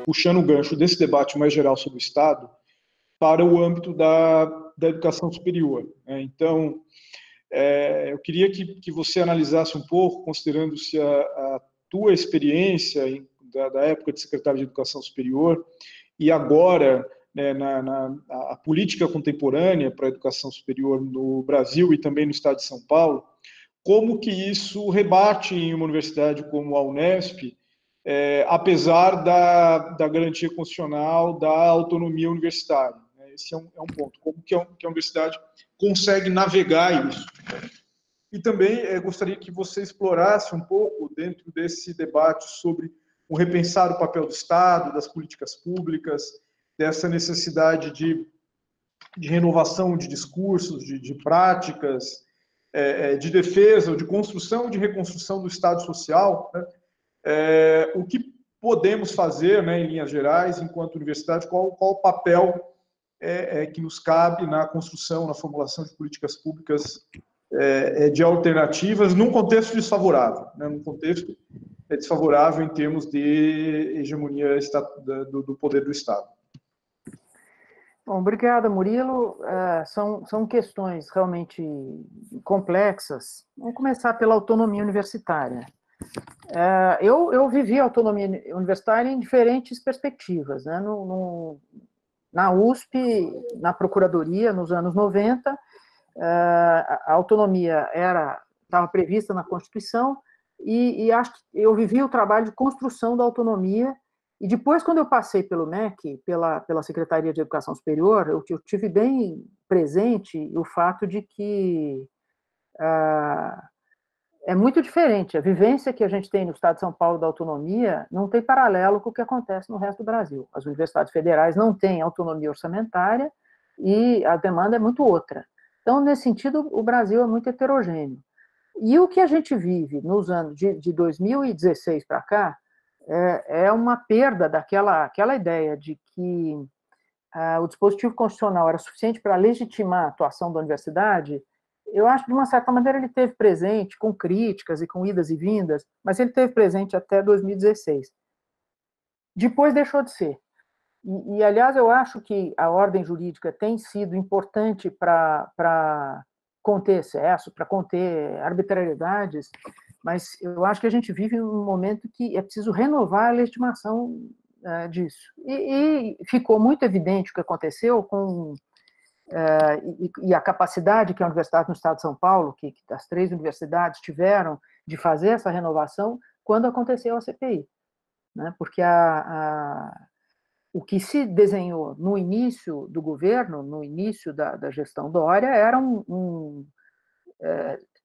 puxando o gancho desse debate mais geral sobre o Estado para o âmbito da educação superior. Então, eu queria que você analisasse um pouco, considerando-se a tua experiência da época de secretário de Educação Superior e agora, né, a política contemporânea para a educação superior no Brasil e também no estado de São Paulo, como que isso rebate em uma universidade como a Unesp, apesar da garantia constitucional da autonomia universitária. Esse é um ponto. Como que a universidade consegue navegar isso? E também gostaria que você explorasse um pouco, dentro desse debate, sobre o repensar o papel do Estado, das políticas públicas, dessa necessidade de renovação de discursos, de práticas, de defesa, ou de construção, de reconstrução do Estado social, né? O que podemos fazer, né, em linhas gerais, enquanto universidade, qual o papel que nos cabe na construção, na formulação de políticas públicas de alternativas, num contexto desfavorável, né, num contexto desfavorável em termos de hegemonia do poder do Estado. Bom, obrigada, Murilo. São questões realmente complexas. Vamos começar pela autonomia universitária. Eu vivi a autonomia universitária em diferentes perspectivas, né? Na USP, na Procuradoria, nos anos 90, a autonomia estava prevista na Constituição e acho que eu vivi o trabalho de construção da autonomia. E depois, quando eu passei pelo MEC, pela Secretaria de Educação Superior, eu tive bem presente o fato de que é muito diferente. A vivência que a gente tem no Estado de São Paulo da autonomia não tem paralelo com o que acontece no resto do Brasil. As universidades federais não têm autonomia orçamentária e a demanda é muito outra. Então, nesse sentido, o Brasil é muito heterogêneo. E o que a gente vive nos anos de 2016 para cá é uma perda daquela ideia de que o dispositivo constitucional era suficiente para legitimar a atuação da universidade. Eu acho que, de uma certa maneira, ele teve presente, com críticas e com idas e vindas, mas ele teve presente até 2016. Depois deixou de ser. Aliás, eu acho que a ordem jurídica tem sido importante para conter excesso, para conter arbitrariedades, mas eu acho que a gente vive um momento que é preciso renovar a legitimação disso. E ficou muito evidente o que aconteceu com e a capacidade que a Universidade no Estado de São Paulo, que as 3 universidades tiveram de fazer essa renovação quando aconteceu a CPI, né? Porque o que se desenhou no início do governo, no início da gestão Dória,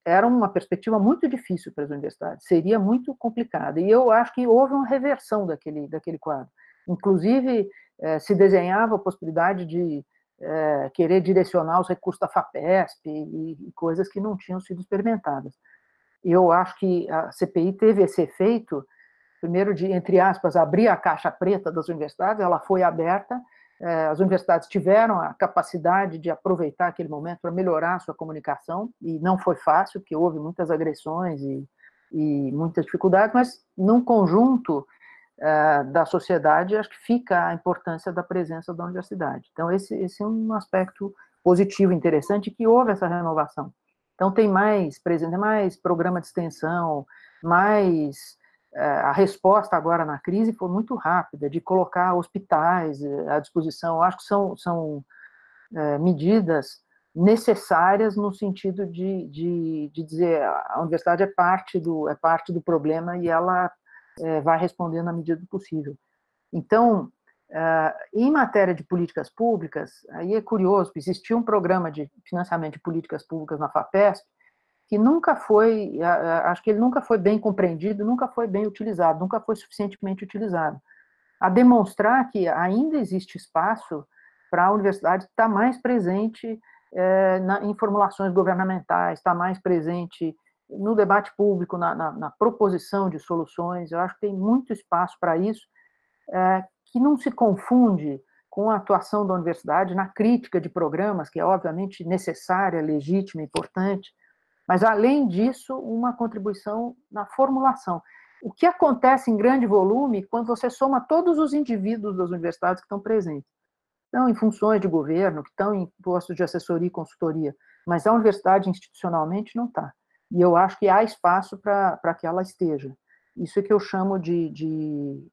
era uma perspectiva muito difícil para as universidades, seria muito complicada. E eu acho que houve uma reversão daquele quadro. Inclusive, se desenhava a possibilidade de querer direcionar os recursos da FAPESP e coisas que não tinham sido experimentadas. Eu acho que a CPI teve esse efeito, primeiro de, entre aspas, abrir a caixa preta das universidades, ela foi aberta, as universidades tiveram a capacidade de aproveitar aquele momento para melhorar a sua comunicação, e não foi fácil, porque houve muitas agressões e muitas dificuldades, mas num conjunto da sociedade, acho que fica a importância da presença da universidade. Então, esse é um aspecto positivo, interessante, que houve essa renovação. Então, tem mais programa de extensão, a resposta agora na crise foi muito rápida, de colocar hospitais à disposição. Eu acho que são medidas necessárias no sentido de dizer a universidade é parte do problema e ela vai responder na medida do possível. Então, em matéria de políticas públicas, aí é curioso, existia um programa de financiamento de políticas públicas na FAPESP, que nunca foi, acho que ele nunca foi bem compreendido, nunca foi bem utilizado, nunca foi suficientemente utilizado, a demonstrar que ainda existe espaço para a universidade estar mais presente em formulações governamentais, estar mais presente no debate público, na proposição de soluções. Eu acho que tem muito espaço para isso, que não se confunde com a atuação da universidade na crítica de programas, que é obviamente necessária, legítima, importante, mas, além disso, uma contribuição na formulação. o que acontece em grande volume quando você soma todos os indivíduos das universidades que estão presentes. Estão em funções de governo, que estão em postos de assessoria e consultoria, mas a universidade institucionalmente não está. E eu acho que há espaço para que ela esteja. Isso é que eu chamo de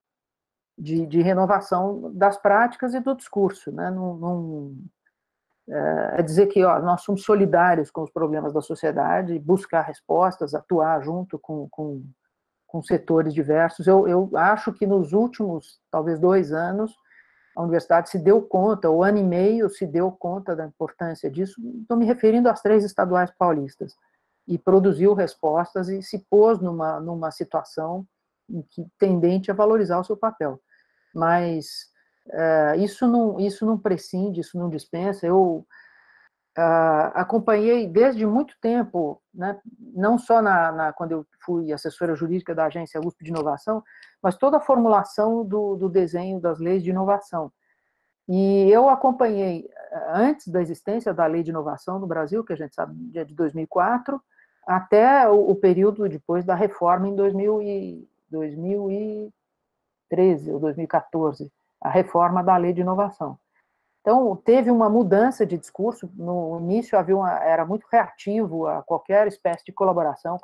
renovação das práticas e do discurso. Né? É dizer que nós somos solidários com os problemas da sociedade, buscar respostas, atuar junto com setores diversos. Eu acho que nos últimos, talvez 2 anos, a universidade se deu conta, ou ano e meio se deu conta da importância disso, estou me referindo às 3 estaduais paulistas, e produziu respostas e se pôs numa situação em que, tendente a valorizar o seu papel. Mas isso não prescinde, isso não dispensa. Eu acompanhei desde muito tempo, né, não só quando eu fui assessora jurídica da Agência USP de Inovação, mas toda a formulação do desenho das leis de inovação. E eu acompanhei, antes da existência da Lei de Inovação no Brasil, que a gente sabe é de 2004, até o período depois da reforma em 2013 ou 2014, a reforma da Lei de Inovação. Então, teve uma mudança de discurso. No início era muito reativo a qualquer espécie de colaboração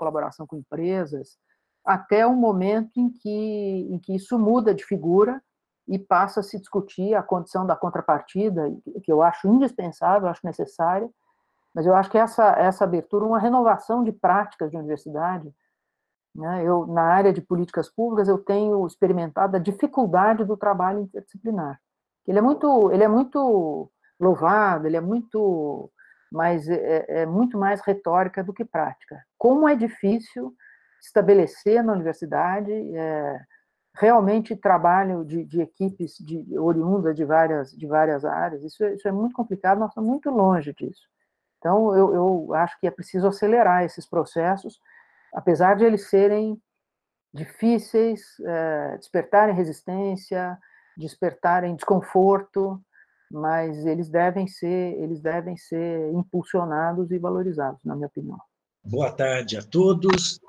com empresas, até o momento em que isso muda de figura e passa a se discutir a condição da contrapartida, que eu acho indispensável, eu acho necessária, mas eu acho que essa abertura, uma renovação de práticas de universidade, né? Na área de políticas públicas, eu tenho experimentado a dificuldade do trabalho interdisciplinar. Ele é muito louvado, mas é muito mais retórica do que prática. Como é difícil estabelecer na universidade realmente trabalho de equipes oriundas de várias áreas. Isso é muito complicado, nós estamos muito longe disso. Então, eu acho que é preciso acelerar esses processos, apesar de eles serem difíceis, despertarem resistência, despertarem desconforto, mas eles devem ser impulsionados e valorizados, na minha opinião. Boa tarde a todos.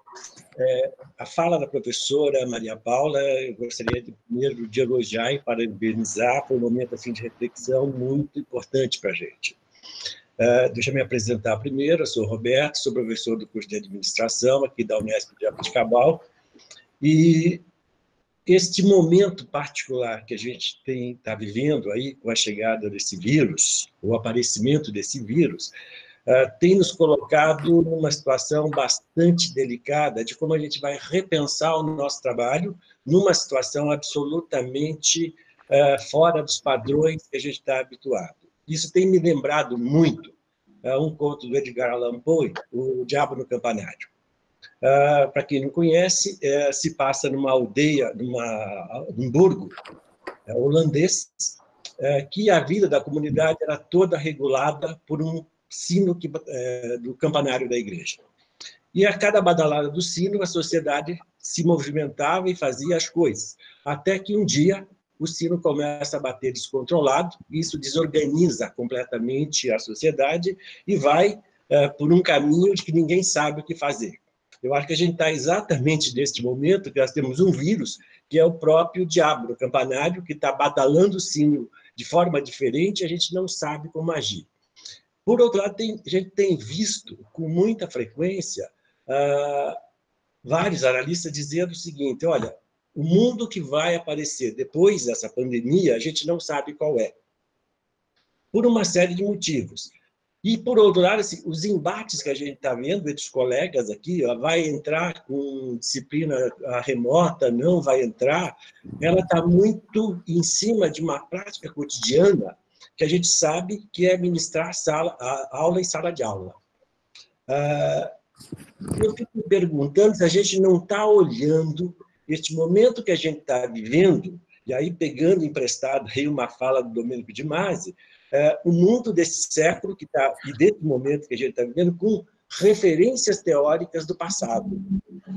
A fala da professora Maria Paula, eu gostaria primeiro de elogiar e parabenizar por um momento assim, de reflexão muito importante para a gente. Deixa eu me apresentar primeiro. Eu sou Roberto, sou professor do curso de Administração aqui da Unesp de Jaboticabal, e este momento particular que a gente está vivendo aí com a chegada desse vírus, o aparecimento desse vírus, tem nos colocado numa situação bastante delicada de como a gente vai repensar o nosso trabalho numa situação absolutamente fora dos padrões que a gente está habituado. Isso tem me lembrado muito um conto do Edgar Allan Poe, O Diabo no Campanário. Para quem não conhece, se passa numa aldeia, num burgo holandês, que a vida da comunidade era toda regulada por um sino do campanário da igreja. E a cada badalada do sino, a sociedade se movimentava e fazia as coisas, até que um dia o sino começa a bater descontrolado, isso desorganiza completamente a sociedade e vai por um caminho de que ninguém sabe o que fazer. Eu acho que a gente está exatamente neste momento que nós temos um vírus, que é o próprio diabo do campanário, que está badalando o sino de forma diferente e a gente não sabe como agir. Por outro lado, a gente tem visto com muita frequência vários analistas dizendo o seguinte: olha, o mundo que vai aparecer depois dessa pandemia, a gente não sabe qual é, por uma série de motivos. E, por outro lado, assim, os embates que a gente está vendo entre os colegas aqui, vai entrar com disciplina remota, não vai entrar, ela está muito em cima de uma prática cotidiana que a gente sabe que é ministrar aula em sala de aula. Eu fico me perguntando se a gente não está olhando este momento que a gente está vivendo, e aí pegando emprestado aí uma fala do Domênico de Masi, o mundo desse século e desse momento que a gente está vivendo com referências teóricas do passado,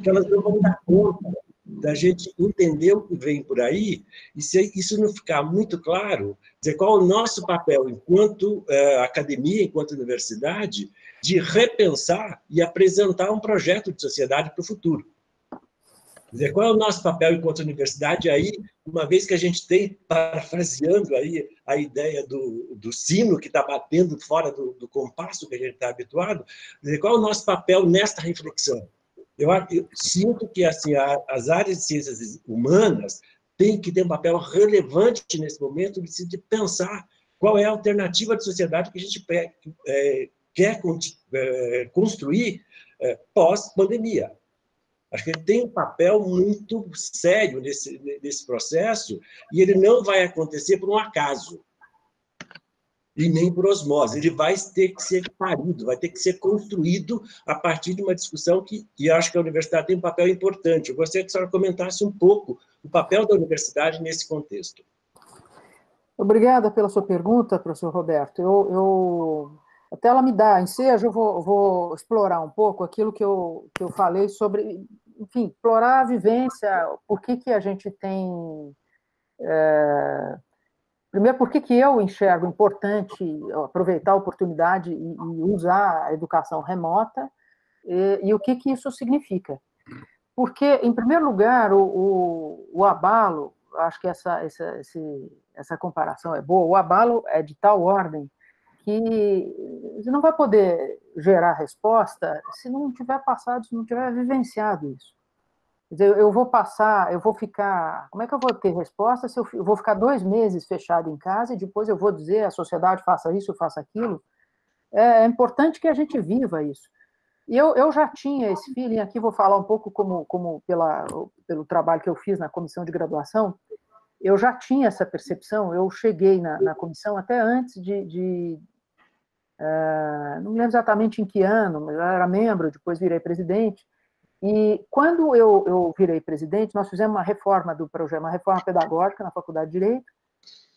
que elas não vão dar conta da gente entender o que vem por aí, e se isso não ficar muito claro, dizer qual é o nosso papel enquanto academia, enquanto universidade, de repensar e apresentar um projeto de sociedade para o futuro. Quer dizer, qual é o nosso papel enquanto universidade aí, uma vez que a gente tem, parafraseando aí a ideia do sino que está batendo fora do compasso que a gente está habituado, quer dizer, qual é o nosso papel nesta reflexão? Eu sinto que assim, as áreas de ciências humanas têm que ter um papel relevante nesse momento de pensar qual é a alternativa de sociedade que a gente quer construir pós-pandemia. Acho que ele tem um papel muito sério nesse processo e ele não vai acontecer por um acaso e nem por osmose. Ele vai ter que ser parido, vai ter que ser construído a partir de uma discussão e acho que a universidade tem um papel importante. Eu gostaria que a senhora comentasse um pouco o papel da universidade nesse contexto. Obrigada pela sua pergunta, professor Roberto. Até ela me dá ensejo, eu vou explorar um pouco aquilo que eu falei sobre, enfim, explorar a vivência, por que a gente tem... primeiro, por que eu enxergo importante aproveitar a oportunidade e usar a educação remota, e o que isso significa. Porque, em primeiro lugar, o abalo, acho que essa comparação é boa, o abalo é de tal ordem que você não vai poder gerar resposta se não tiver passado, se não tiver vivenciado isso. Quer dizer, eu vou ficar... Como é que eu vou ter resposta se eu vou ficar 2 meses fechado em casa e depois eu vou dizer à sociedade faça isso, faça aquilo? É importante que a gente viva isso. E eu já tinha esse feeling, aqui vou falar um pouco pelo trabalho que eu fiz na comissão de graduação, eu já tinha essa percepção, eu cheguei na comissão até antes não me lembro exatamente em que ano, mas eu era membro, depois virei presidente, e quando eu virei presidente, nós fizemos uma reforma do projeto, uma reforma pedagógica na Faculdade de Direito,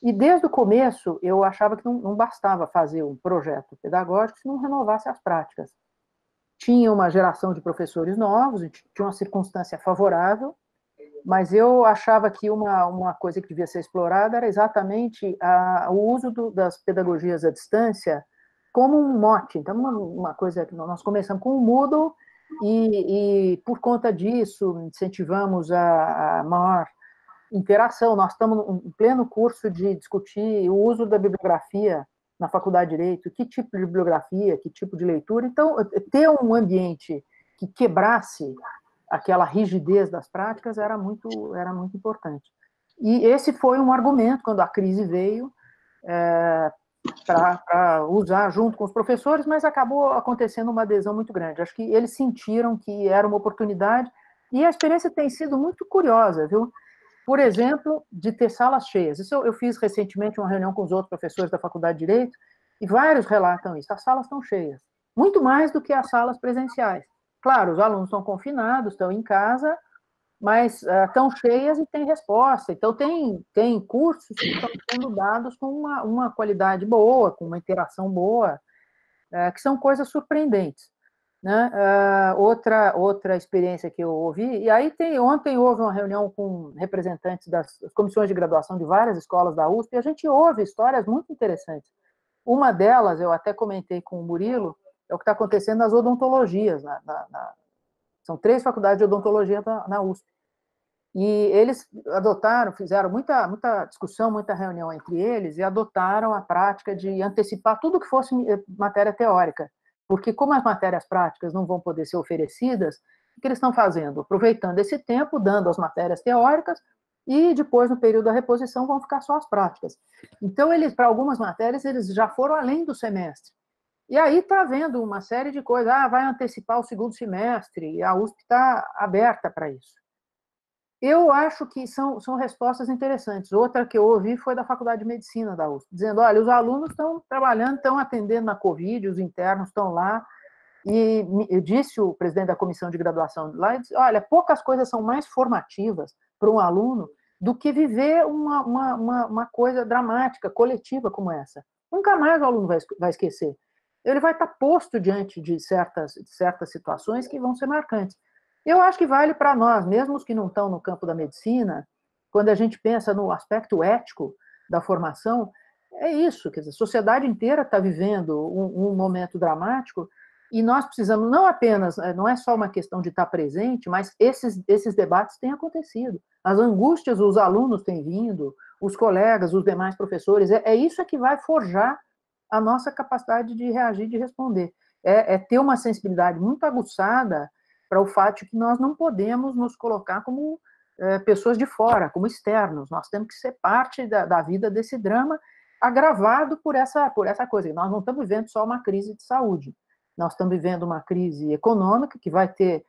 e desde o começo eu achava que não bastava fazer um projeto pedagógico se não renovasse as práticas. Tinha uma geração de professores novos, tinha uma circunstância favorável, mas eu achava que uma coisa que devia ser explorada era exatamente o uso das pedagogias à distância como um mote. Então, uma coisa que nós começamos com o Moodle e por conta disso, incentivamos a maior interação. Nós estamos em pleno curso de discutir o uso da bibliografia na Faculdade de Direito, que tipo de bibliografia, que tipo de leitura. Então, ter um ambiente que quebrasse aquela rigidez das práticas era muito importante. E esse foi um argumento, quando a crise veio, para usar junto com os professores, mas acabou acontecendo uma adesão muito grande. Acho que eles sentiram que era uma oportunidade, e a experiência tem sido muito curiosa, viu? Por exemplo, de ter salas cheias. Isso eu fiz recentemente uma reunião com os outros professores da Faculdade de Direito, e vários relatam isso. As salas estão cheias, muito mais do que as salas presenciais. Claro, os alunos estão confinados, estão em casa, mas estão cheias e tem resposta. Então, tem cursos que estão sendo dados com uma qualidade boa, com uma interação boa, que são coisas surpreendentes. Né? Outra experiência que eu ouvi, e aí ontem houve uma reunião com representantes das comissões de graduação de várias escolas da USP, e a gente ouve histórias muito interessantes. Uma delas, eu até comentei com o Murilo, é o que está acontecendo nas odontologias. São 3 faculdades de odontologia na USP. E eles fizeram muita discussão, muita reunião entre eles, e adotaram a prática de antecipar tudo que fosse matéria teórica. Porque como as matérias práticas não vão poder ser oferecidas, o que eles estão fazendo? Aproveitando esse tempo, dando as matérias teóricas, e depois, no período da reposição, vão ficar só as práticas. Então, para algumas matérias, eles já foram além do semestre. E aí está havendo uma série de coisas. Vai antecipar o 2º semestre, e a USP está aberta para isso. Eu acho que são respostas interessantes. Outra que eu ouvi foi da Faculdade de Medicina da USP, dizendo, olha, os alunos estão trabalhando, estão atendendo na Covid, os internos estão lá, e disse o presidente da comissão de graduação lá, disse, olha, poucas coisas são mais formativas para um aluno do que viver uma coisa dramática, coletiva como essa. Nunca mais o aluno vai esquecer. Ele vai estar posto diante de certas situações que vão ser marcantes. Eu acho que vale para nós, mesmo os que não estão no campo da medicina, quando a gente pensa no aspecto ético da formação, é isso, quer dizer, a sociedade inteira está vivendo um momento dramático, E nós precisamos, não apenas, não é só uma questão de estar presente, mas esses debates têm acontecido. As angústias, os alunos têm vindo, os colegas, os demais professores, é isso que vai forjar a nossa capacidade de reagir, de responder. É ter uma sensibilidade muito aguçada para o fato de que nós não podemos nos colocar como pessoas de fora, como externos. Nós temos que ser parte da vida desse drama, agravado por essa coisa. Nós não estamos vivendo só uma crise de saúde. Nós estamos vivendo uma crise econômica que vai ter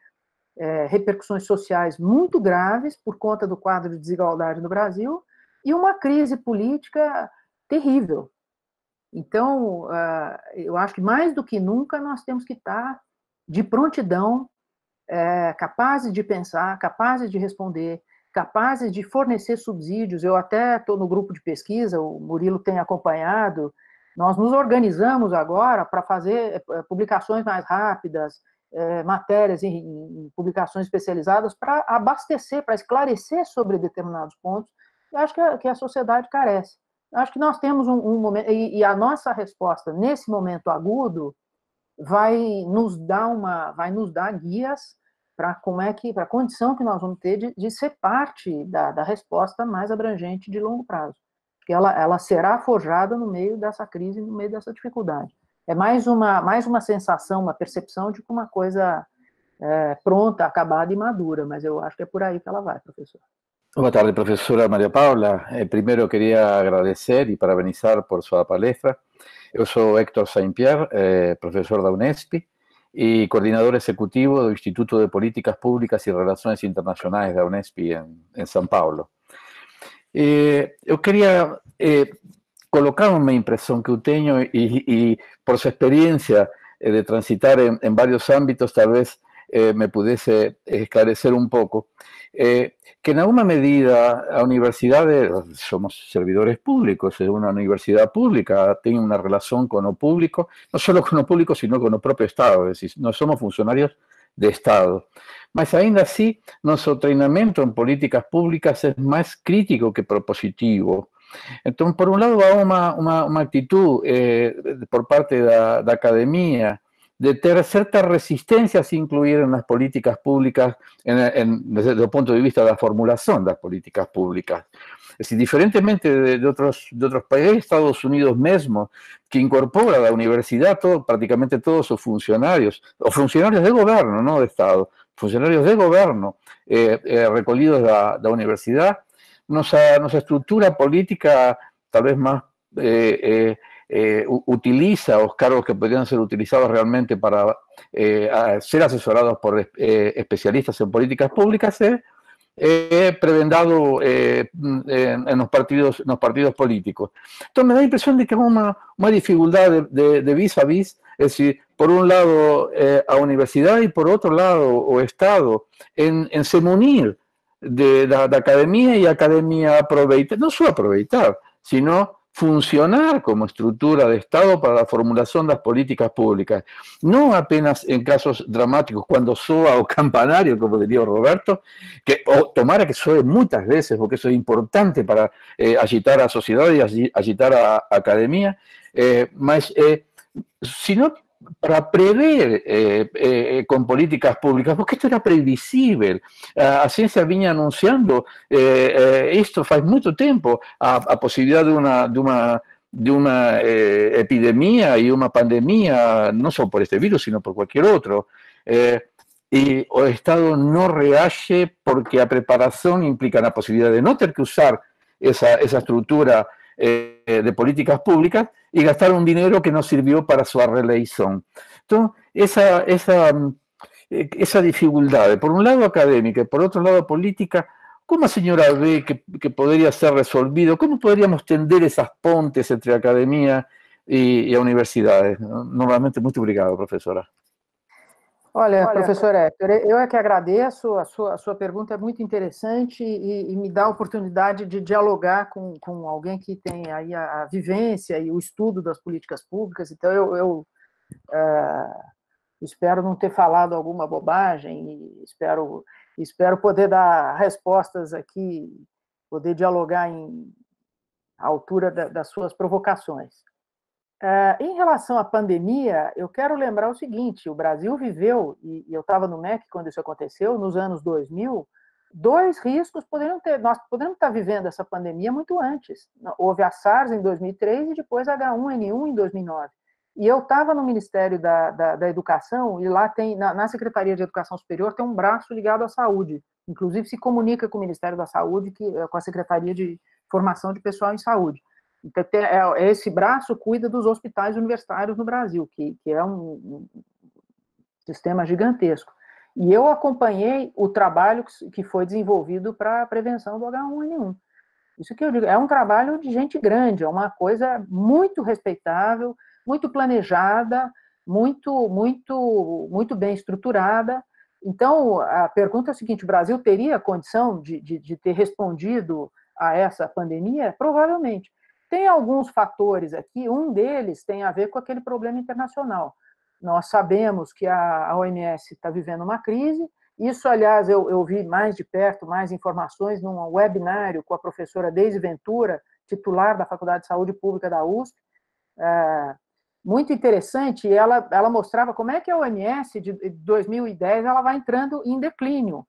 repercussões sociais muito graves por conta do quadro de desigualdade no Brasil e uma crise política terrível. Então, eu acho que mais do que nunca nós temos que estar de prontidão, capazes de pensar, capazes de responder, capazes de fornecer subsídios. Eu até estou no grupo de pesquisa, o Murilo tem acompanhado. Nós nos organizamos agora para fazer publicações mais rápidas, matérias em publicações especializadas para abastecer, para esclarecer sobre determinados pontos. Eu acho que a sociedade carece. Eu acho que nós temos um momento, e a nossa resposta nesse momento agudo vai nos dar guias para a condição que nós vamos ter de ser parte da resposta mais abrangente de longo prazo. Porque ela será forjada no meio dessa crise, no meio dessa dificuldade. É mais uma sensação, uma percepção de que uma coisa pronta, acabada e madura, mas eu acho que é por aí que ela vai, professor. Boa tarde, professora Maria Paula. Primeiro, queria agradecer e parabenizar por sua palestra. Eu sou Héctor Saint-Pierre, professor da Unesp e coordenador executivo do Instituto de Políticas Públicas e Relações Internacionais da Unesp em São Paulo. Eu queria colocar uma impressão que eu tenho e por sua experiência de transitar em vários âmbitos, talvez me pudesse esclarecer un poco, que en alguna medida a universidade, somos servidores públicos, una universidad pública tiene una relación con lo público, no solo con lo público, sino con el propio Estado, es decir, no somos funcionarios de Estado. Mas ainda así, nuestro treinamento en políticas públicas es más crítico que propositivo. Entonces, por un lado, va una actitud por parte de la academia de tener cierta resistencia a se incluir en las políticas públicas desde el punto de vista de la formulación de las políticas públicas. Es decir, diferentemente de otros países, Estados Unidos mismo, que incorpora a la universidad prácticamente todos sus funcionarios, o funcionarios de gobierno, no de Estado, funcionarios de gobierno recolhidos de la universidad, nuestra estructura política tal vez más utiliza los cargos que podrían ser utilizados realmente para ser asesorados por especialistas en políticas públicas, prebendado en los partidos políticos. Entonces me da la impresión de que hay una dificultad de vis a vis, es decir, por un lado a universidad y por otro lado o Estado, en se munir de la academia y academia aproveitar, no solo aproveitar, sino funcionar como estructura de Estado para la formulación de las políticas públicas. No apenas en casos dramáticos, cuando soa o campanario, como diría Roberto, o tomara que soe muchas veces, porque eso es importante para agitar a sociedad y agitar a academia, sino para prever con políticas públicas, porque esto era previsible. A ciencia vinha anunciando esto hace mucho tiempo, a posibilidad de una epidemia y una pandemia, no solo por este virus, sino por cualquier otro. Y el Estado no reage porque a preparación implica la posibilidad de no tener que usar esa estructura de políticas públicas y gastar un dinero que no sirvió para su reelección. Entonces, esa dificultad, por un lado académica y por otro lado política, ¿cómo señora ve que podría ser resolvido? ¿Cómo podríamos tender esas pontes entre academia y universidades? Normalmente, muito obrigado, professora. Olha, professor Héctor, eu é que agradeço, a sua pergunta é muito interessante e me dá a oportunidade de dialogar com alguém que tem aí a vivência e o estudo das políticas públicas, então eu espero não ter falado alguma bobagem e espero poder dar respostas aqui, poder dialogar à altura das suas provocações. Em relação à pandemia, eu quero lembrar o seguinte, o Brasil viveu, e eu estava no MEC quando isso aconteceu, nos anos 2000, dois riscos nós poderíamos estar vivendo essa pandemia muito antes. Houve a SARS em 2003 e depois a H1N1 em 2009. E eu estava no Ministério da Educação, e lá tem, na Secretaria de Educação Superior, tem um braço ligado à saúde. Inclusive, se comunica com o Ministério da Saúde, com a Secretaria de Formação de Pessoal em Saúde. Então, esse braço cuida dos hospitais universitários no Brasil, que é um sistema gigantesco. E eu acompanhei o trabalho que foi desenvolvido para a prevenção do H1N1. Isso que eu digo, é um trabalho de gente grande, é uma coisa muito respeitável, muito planejada, muito bem estruturada. Então, a pergunta é a seguinte, o Brasil teria condição de ter respondido a essa pandemia? Provavelmente. Tem alguns fatores aqui, um deles tem a ver com aquele problema internacional. Nós sabemos que a OMS está vivendo uma crise, isso, aliás, eu vi mais de perto, mais informações num webinário com a professora Deise Ventura, titular da Faculdade de Saúde Pública da USP, muito interessante, e ela mostrava como é que a OMS, de 2010, ela vai entrando em declínio,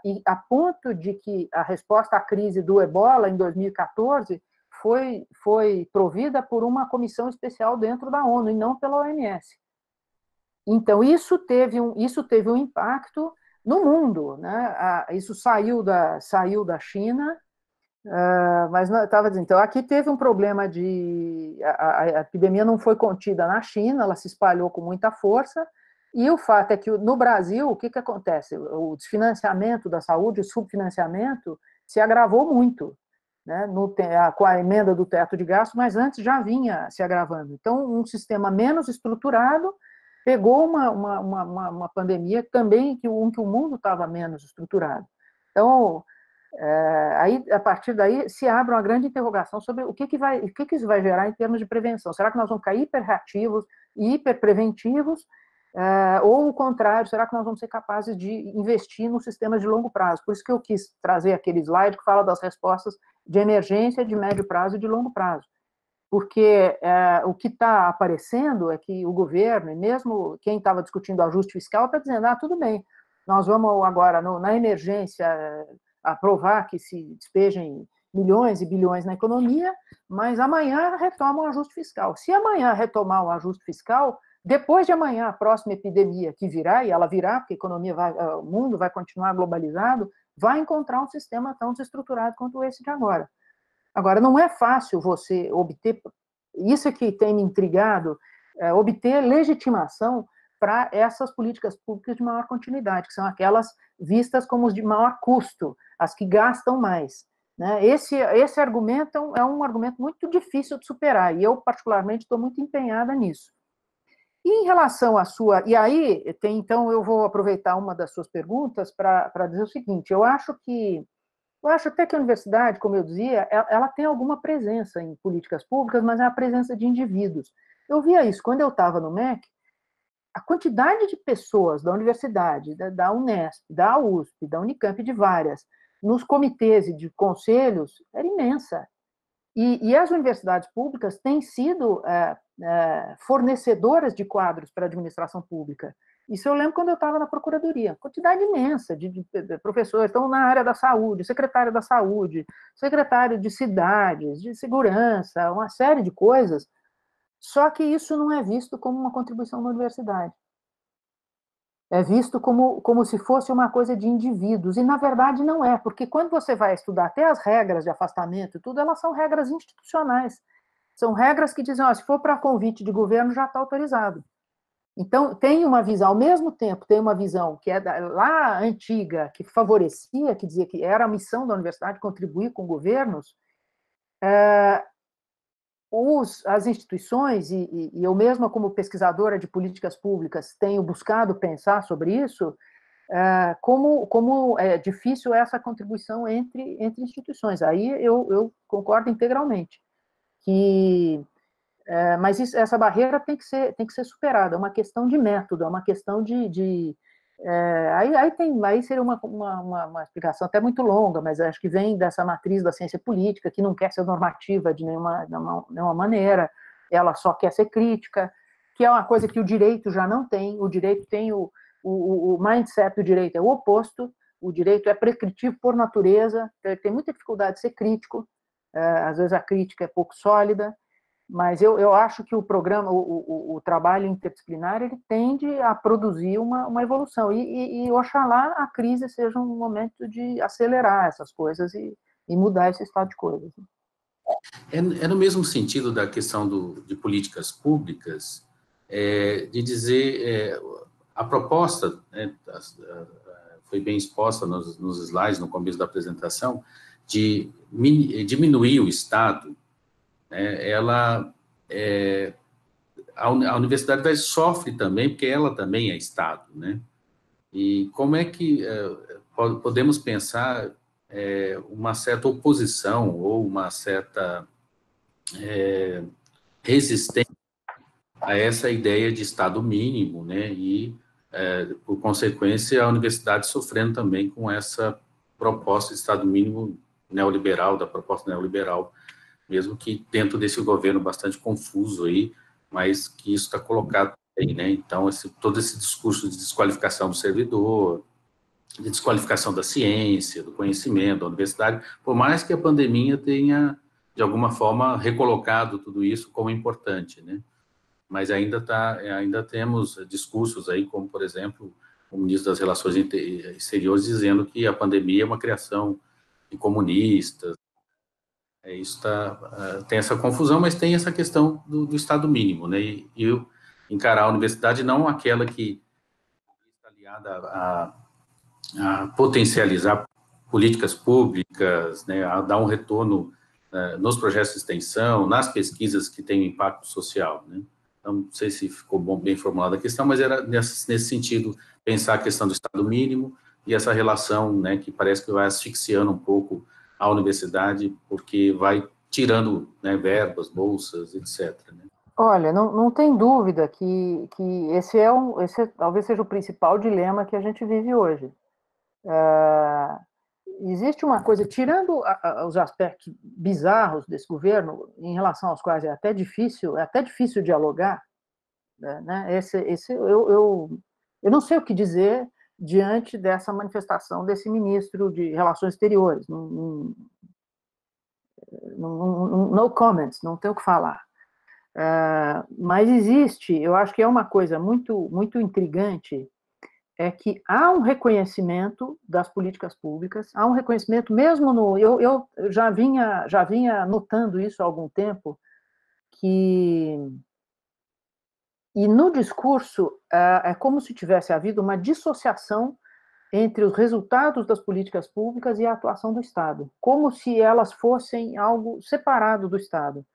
e a ponto de que a resposta à crise do Ebola, em 2014, foi provida por uma comissão especial dentro da ONU, e não pela OMS. Então, isso teve um impacto no mundo, né? Isso saiu da China, mas estava dizendo, então, aqui teve um problema a epidemia não foi contida na China, ela se espalhou com muita força, e o fato é que no Brasil, o que acontece? O desfinanciamento da saúde, o subfinanciamento, se agravou muito, né, com a emenda do teto de gasto, mas antes já vinha se agravando. Então, um sistema menos estruturado pegou uma pandemia também que o mundo estava menos estruturado. Então, aí, a partir daí, se abre uma grande interrogação sobre o que isso vai gerar em termos de prevenção. Será que nós vamos ficar hiperreativos e hiperpreventivos? Ou o contrário, será que nós vamos ser capazes de investir nos sistemas de longo prazo? Por isso que eu quis trazer aquele slide que fala das respostas de emergência, de médio prazo e de longo prazo. Porque o que está aparecendo é que o governo, e mesmo quem estava discutindo ajuste fiscal, está dizendo, tudo bem, nós vamos agora, na emergência, aprovar que se despejem milhões e bilhões na economia, mas amanhã retoma o ajuste fiscal. Se amanhã retomar o ajuste fiscal, depois de amanhã, a próxima epidemia que virá, e ela virá, porque a economia o mundo vai continuar globalizado, vai encontrar um sistema tão desestruturado quanto esse de agora. Agora, não é fácil você obter, isso é que tem me intrigado, obter legitimação para essas políticas públicas de maior continuidade, que são aquelas vistas como as de maior custo, as que gastam mais. Né? Esse argumento é um argumento muito difícil de superar, e eu, particularmente, estou muito empenhada nisso. E em relação à sua... E aí, então, eu vou aproveitar uma das suas perguntas para dizer o seguinte, eu acho até que a universidade, como eu dizia, ela tem alguma presença em políticas públicas, mas é a presença de indivíduos. Eu via isso quando eu estava no MEC, a quantidade de pessoas da universidade, da Unesp, da USP, da Unicamp, de várias, nos comitês e de conselhos, era imensa. E as universidades públicas têm sido fornecedoras de quadros para a administração pública. Isso eu lembro quando eu estava na Procuradoria. Quantidade imensa de professores estão na área da saúde, secretário da saúde, secretário de cidades, de segurança, uma série de coisas. Só que isso não é visto como uma contribuição da universidade. É visto como se fosse uma coisa de indivíduos, e na verdade não é, porque quando você vai estudar até as regras de afastamento e tudo, elas são regras institucionais. São regras que dizem, se for para convite de governo, já está autorizado. Então, tem uma visão, ao mesmo tempo, tem uma visão que é lá antiga, que favorecia, que dizia que era a missão da universidade contribuir com governos, as instituições, e eu mesma, como pesquisadora de políticas públicas, tenho buscado pensar sobre isso, como é difícil essa contribuição entre instituições. Aí eu concordo integralmente. Mas essa barreira tem que ser superada, é uma questão de método, é uma questão aí seria uma explicação até muito longa, mas acho que vem dessa matriz da ciência política, que não quer ser normativa de nenhuma maneira, ela só quer ser crítica, que é uma coisa que o direito já não tem. O direito tem o mindset do direito é o oposto. O direito é prescritivo por natureza, ele tem muita dificuldade de ser crítico, às vezes a crítica é pouco sólida, mas eu acho que o programa, o trabalho interdisciplinar, ele tende a produzir uma evolução, e oxalá a crise seja um momento de acelerar essas coisas e mudar esse estado de coisas. É no mesmo sentido da questão de políticas públicas, de dizer, a proposta, né, foi bem exposta nos slides, no começo da apresentação, de diminuir o Estado, né, a universidade sofre também, porque ela também é Estado, né? E como é que podemos pensar uma certa oposição ou uma certa resistência a essa ideia de Estado mínimo, né? E, por consequência, a universidade sofrendo também com essa proposta de Estado mínimo neoliberal, da proposta neoliberal, mesmo que dentro desse governo bastante confuso aí, mas que isso está colocado aí, né? Então, todo esse discurso de desqualificação do servidor, de desqualificação da ciência, do conhecimento, da universidade, por mais que a pandemia tenha, de alguma forma, recolocado tudo isso como importante, né? Mas ainda temos discursos aí, como, por exemplo, o ministro das Relações Exteriores dizendo que a pandemia é uma criação de comunistas. Isso tem essa confusão, mas tem essa questão do Estado mínimo, né? E eu encarar a universidade não aquela que está aliada a potencializar políticas públicas, né, a dar um retorno nos projetos de extensão, nas pesquisas que têm impacto social, né? Então, não sei se ficou bem formulada a questão, mas era nesse sentido, pensar a questão do Estado mínimo e essa relação, né, que parece que vai asfixiando um pouco a universidade, porque vai tirando, né, verbas, bolsas, etc., né? Olha, não tem dúvida que esse talvez seja o principal dilema que a gente vive hoje. Existe uma coisa, tirando os aspectos bizarros desse governo, em relação aos quais é até difícil dialogar, né? Eu não sei o que dizer diante dessa manifestação desse ministro de Relações Exteriores. No comments, não tenho o que falar. Mas existe, eu acho que é uma coisa muito, muito intrigante, é que há um reconhecimento das políticas públicas, há um reconhecimento mesmo eu já vinha notando isso há algum tempo, e no discurso é como se tivesse havido uma dissociação entre os resultados das políticas públicas e a atuação do Estado, como se elas fossem algo separado do Estado.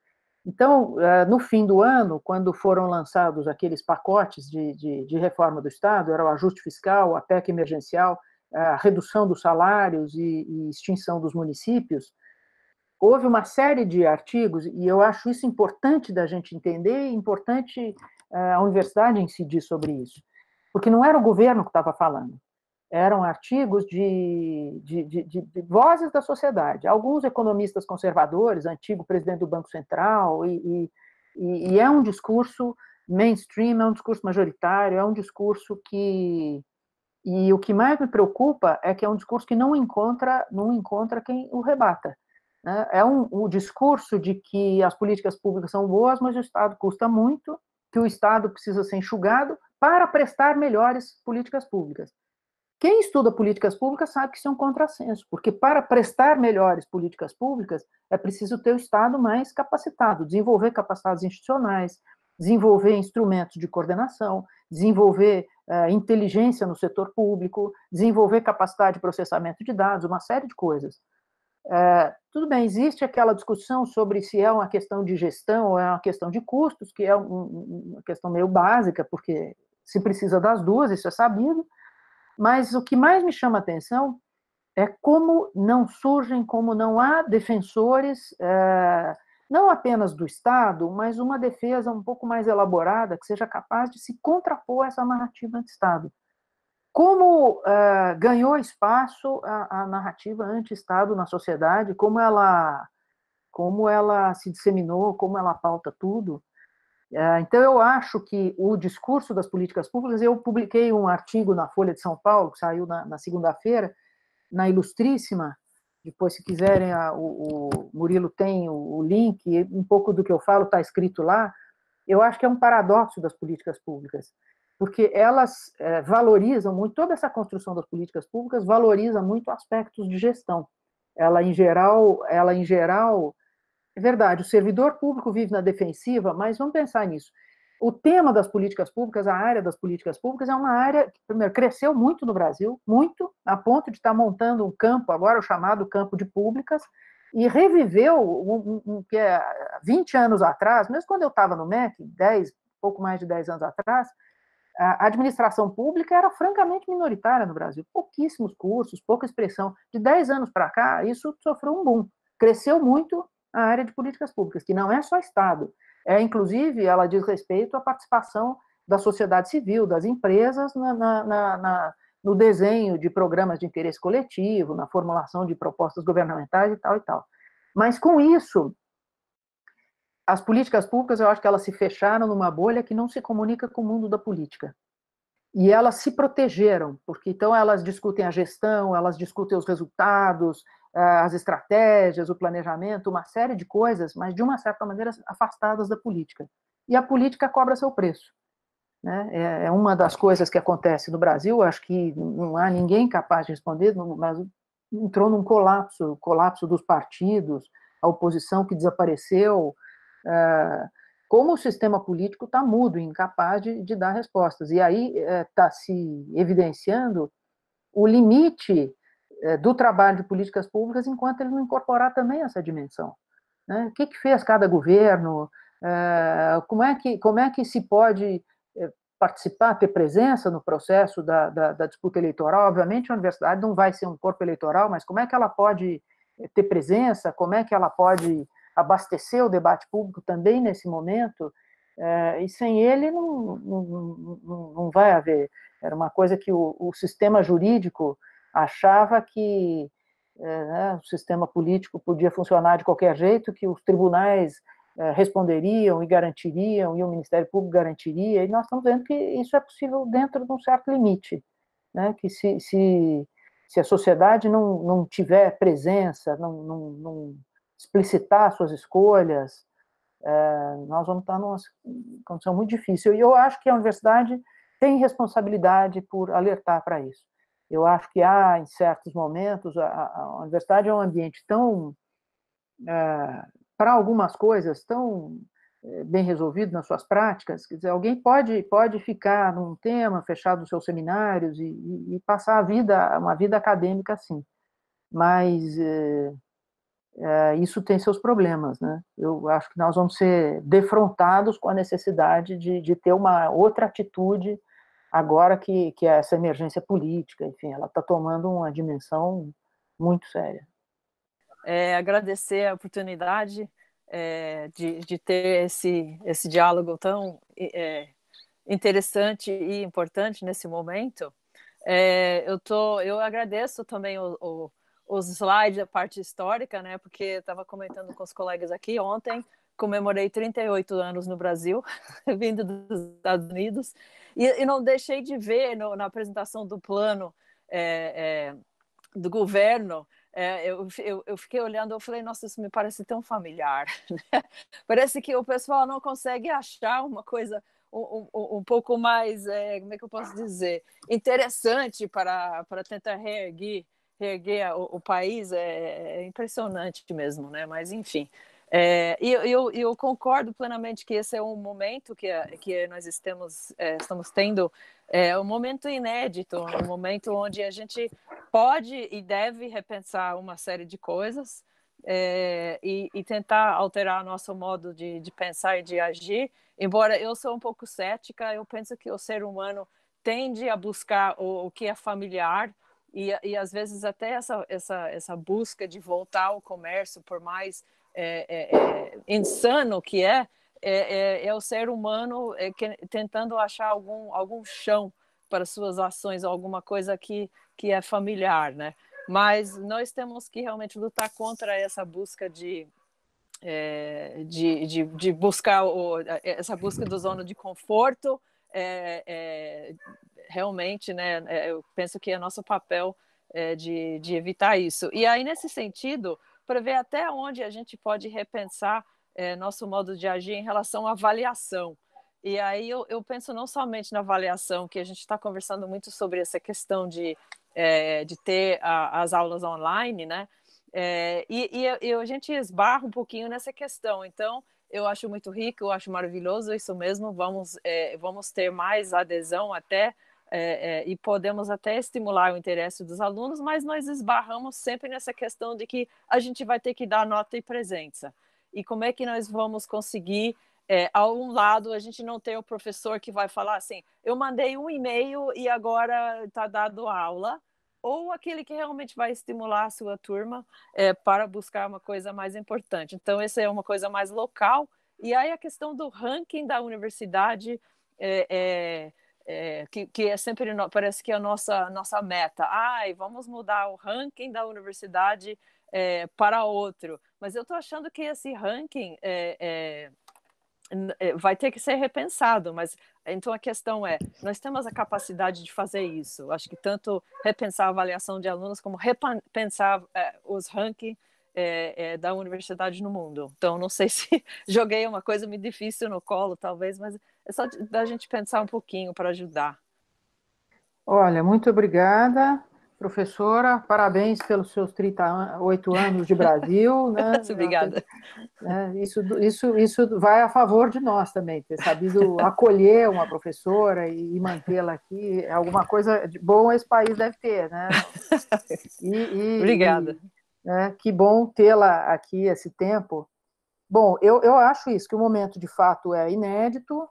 Então, no fim do ano, quando foram lançados aqueles pacotes de reforma do Estado, era o ajuste fiscal, a PEC emergencial, a redução dos salários e extinção dos municípios, houve uma série de artigos, e eu acho isso importante da gente entender, importante a universidade incidir sobre isso, porque não era o governo que estava falando, eram artigos de vozes da sociedade, alguns economistas conservadores, antigo presidente do Banco Central, e é um discurso mainstream, é um discurso majoritário, é um discurso que... E o que mais me preocupa é que é um discurso que não encontra quem o rebata, né? É um discurso de que as políticas públicas são boas, mas o Estado custa muito, que o Estado precisa ser enxugado para prestar melhores políticas públicas. Quem estuda políticas públicas sabe que isso é um contrassenso, porque para prestar melhores políticas públicas é preciso ter o Estado mais capacitado, desenvolver capacidades institucionais, desenvolver instrumentos de coordenação, desenvolver inteligência no setor público, desenvolver capacidade de processamento de dados, uma série de coisas. Tudo bem, existe aquela discussão sobre se é uma questão de gestão ou é uma questão de custos, que é uma questão meio básica, porque se precisa das duas, isso é sabido. Mas o que mais me chama a atenção é como não há defensores, não apenas do Estado, mas uma defesa um pouco mais elaborada, que seja capaz de se contrapor a essa narrativa anti-Estado. Como ganhou espaço a narrativa anti-Estado na sociedade, como ela se disseminou, como ela pauta tudo. Então, eu acho que o discurso das políticas públicas, eu publiquei um artigo na Folha de São Paulo, que saiu na segunda-feira, na Ilustríssima, depois, se quiserem, o Murilo tem o link, um pouco do que eu falo está escrito lá. Eu acho que é um paradoxo das políticas públicas, porque elas valorizam muito, toda essa construção das políticas públicas valoriza muito aspectos de gestão. Ela, em geral, é verdade, o servidor público vive na defensiva, mas vamos pensar nisso. O tema das políticas públicas, a área das políticas públicas, é uma área que, primeiro, cresceu muito no Brasil, muito, a ponto de estar montando um campo, agora o chamado campo de públicas, e reviveu que é 20 anos atrás, mesmo quando eu estava no MEC, pouco mais de 10 anos atrás, a administração pública era francamente minoritária no Brasil, pouquíssimos cursos, pouca expressão. De 10 anos para cá, isso sofreu um boom, cresceu muito a área de políticas públicas, que não é só Estado, inclusive, ela diz respeito à participação da sociedade civil, das empresas no desenho de programas de interesse coletivo, na formulação de propostas governamentais e tal e tal. Mas, com isso, as políticas públicas, eu acho que elas se fecharam numa bolha que não se comunica com o mundo da política. E elas se protegeram, porque então elas discutem a gestão, elas discutem os resultados, as estratégias, o planejamento, uma série de coisas, mas de uma certa maneira afastadas da política. E a política cobra seu preço. Né? É uma das coisas que acontece no Brasil, acho que não há ninguém capaz de responder, mas entrou num colapso dos partidos, a oposição que desapareceu, como o sistema político está mudo, incapaz de dar respostas. E aí está se evidenciando o limite do trabalho de políticas públicas enquanto ele não incorporar também essa dimensão. Né? O que fez cada governo? Como é que se pode participar, ter presença no processo da disputa eleitoral? Obviamente, a universidade não vai ser um corpo eleitoral, mas como é que ela pode ter presença? Como é que ela pode abastecer o debate público também nesse momento? E sem ele não vai haver. Era uma coisa que o sistema jurídico achava que o sistema político podia funcionar de qualquer jeito, que os tribunais responderiam e garantiriam, e o Ministério Público garantiria, e nós estamos vendo que isso é possível dentro de um certo limite, né? Que se a sociedade não tiver presença, não explicitar suas escolhas, nós vamos estar numa condição muito difícil. E eu acho que a universidade tem responsabilidade por alertar para isso. Eu acho que há, em certos momentos, a universidade é um ambiente tão, para algumas coisas, tão bem resolvido nas suas práticas. Quer dizer, alguém pode ficar num tema, fechado nos seus seminários e passar uma vida acadêmica assim. Mas isso tem seus problemas, né? Eu acho que nós vamos ser defrontados com a necessidade de ter uma outra atitude agora que essa emergência política, enfim, ela está tomando uma dimensão muito séria. Agradecer a oportunidade de ter esse diálogo tão interessante e importante nesse momento. Eu agradeço também os slides, a parte histórica, né? Porque eu estava comentando com os colegas aqui ontem, comemorei 38 anos no Brasil, vindo dos Estados Unidos, e não deixei de ver na apresentação do plano do governo. Eu fiquei olhando, eu falei, nossa, isso me parece tão familiar. Parece que o pessoal não consegue achar uma coisa um pouco mais, como é que eu posso dizer, interessante para tentar reerguer o país. É impressionante mesmo, né? Mas, enfim. Eu concordo plenamente que esse é um momento que nós estamos tendo, um momento inédito, um momento onde a gente pode e deve repensar uma série de coisas e tentar alterar nosso modo de pensar e de agir. Embora eu sou um pouco cética, eu penso que o ser humano tende a buscar o que é familiar e às vezes até essa busca de voltar ao comércio, por mais insano que é o ser humano tentando achar algum chão para suas ações, alguma coisa que é familiar, né? Mas nós temos que realmente lutar contra essa busca de de buscar essa busca do zona de conforto, realmente, né, eu penso que é nosso papel de evitar isso. E aí, nesse sentido, para ver até onde a gente pode repensar nosso modo de agir em relação à avaliação. E aí eu penso não somente na avaliação, que a gente está conversando muito sobre essa questão de ter as aulas online, né? E a gente esbarra um pouquinho nessa questão. Então, eu acho muito rico, eu acho maravilhoso isso mesmo. Vamos ter mais adesão até, e podemos até estimular o interesse dos alunos, mas nós esbarramos sempre nessa questão de que a gente vai ter que dar nota e presença. E como é que nós vamos conseguir, ao um lado, a gente não ter o professor que vai falar assim, eu mandei um e-mail e agora está dado aula, ou aquele que realmente vai estimular a sua turma para buscar uma coisa mais importante. Então, essa é uma coisa mais local. E aí a questão do ranking da universidade, que é sempre, parece que é a nossa meta. Vamos mudar o ranking da universidade para outro. Mas eu estou achando que esse ranking vai ter que ser repensado, mas então a questão nós temos a capacidade de fazer isso. Acho que tanto repensar a avaliação de alunos como repensar os rankings da universidade no mundo. Então, não sei se joguei uma coisa muito difícil no colo, talvez, mas é só da gente pensar um pouquinho para ajudar. Olha, muito obrigada, professora. Parabéns pelos seus 38 anos de Brasil. Né? Obrigada. Isso vai a favor de nós também, ter sabido acolher uma professora e mantê-la aqui. Alguma coisa de bom esse país deve ter, né? Obrigada. Que bom tê-la aqui esse tempo. Bom, eu acho isso, que o momento de fato é inédito,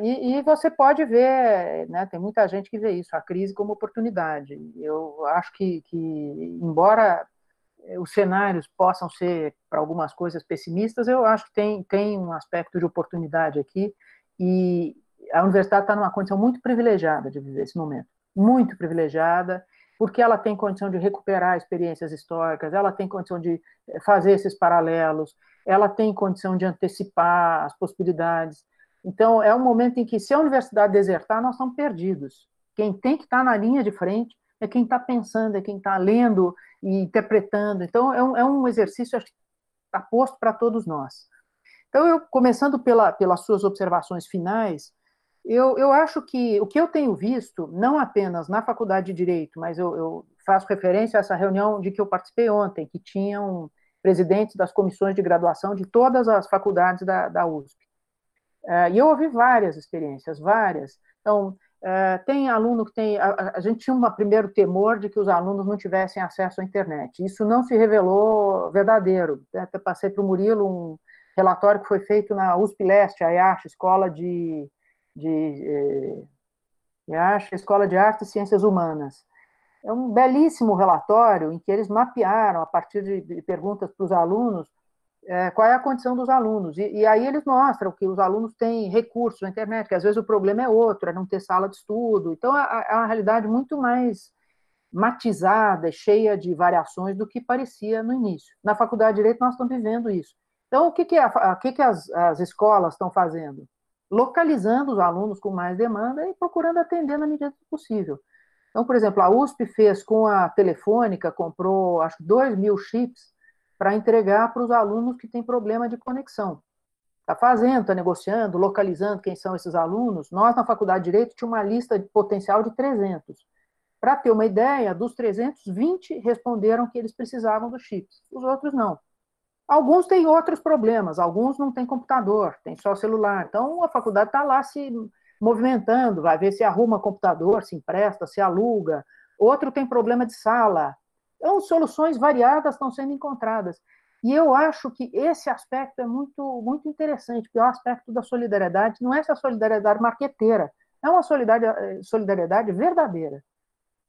e você pode ver, né, tem muita gente que vê isso, a crise como oportunidade. Eu acho que embora os cenários possam ser, para algumas coisas, pessimistas, eu acho que tem um aspecto de oportunidade aqui, e a universidade está numa condição muito privilegiada de viver esse momento, muito privilegiada, porque ela tem condição de recuperar experiências históricas, ela tem condição de fazer esses paralelos, ela tem condição de antecipar as possibilidades. Então, é um momento em que, se a universidade desertar, nós estamos perdidos. Quem tem que estar na linha de frente é quem está pensando, é quem está lendo e interpretando. Então, é um exercício, acho que está posto para todos nós. Então, começando pelas suas observações finais, eu acho que o que eu tenho visto, não apenas na Faculdade de Direito, mas eu faço referência a essa reunião de que eu participei ontem, que tinham presidentes das comissões de graduação de todas as faculdades da USP. E eu ouvi várias experiências, várias. Então, tem aluno que tem... A gente tinha um primeiro temor de que os alunos não tivessem acesso à internet. Isso não se revelou verdadeiro. Até passei para o Murilo um relatório que foi feito na USP Leste, a IACH, Escola de Escola de Arte e Ciências Humanas. É um belíssimo relatório em que eles mapearam, a partir de perguntas para os alunos, qual é a condição dos alunos. E aí eles mostram que os alunos têm recursos na internet, que às vezes o problema é outro, é não ter sala de estudo. Então, é uma realidade muito mais matizada, cheia de variações do que parecia no início. Na Faculdade de Direito, nós estamos vivendo isso. Então, o que as escolas estão fazendo? Localizando os alunos com mais demanda e procurando atender na medida do possível. Então, por exemplo, a USP fez com a Telefônica, comprou, acho que 2.000 chips para entregar para os alunos que têm problema de conexão. Está fazendo, está negociando, localizando quem são esses alunos. Nós, na Faculdade de Direito, tinha uma lista de potencial de 300. Para ter uma ideia, dos 300, 20 responderam que eles precisavam dos chips. Os outros não. Alguns têm outros problemas, alguns não têm computador, tem só celular. Então, a faculdade está lá se movimentando, vai ver se arruma computador, se empresta, se aluga. Outro tem problema de sala. Então, soluções variadas estão sendo encontradas. E eu acho que esse aspecto é muito, muito interessante, porque é o aspecto da solidariedade, não é essa solidariedade marqueteira, é uma solidariedade verdadeira.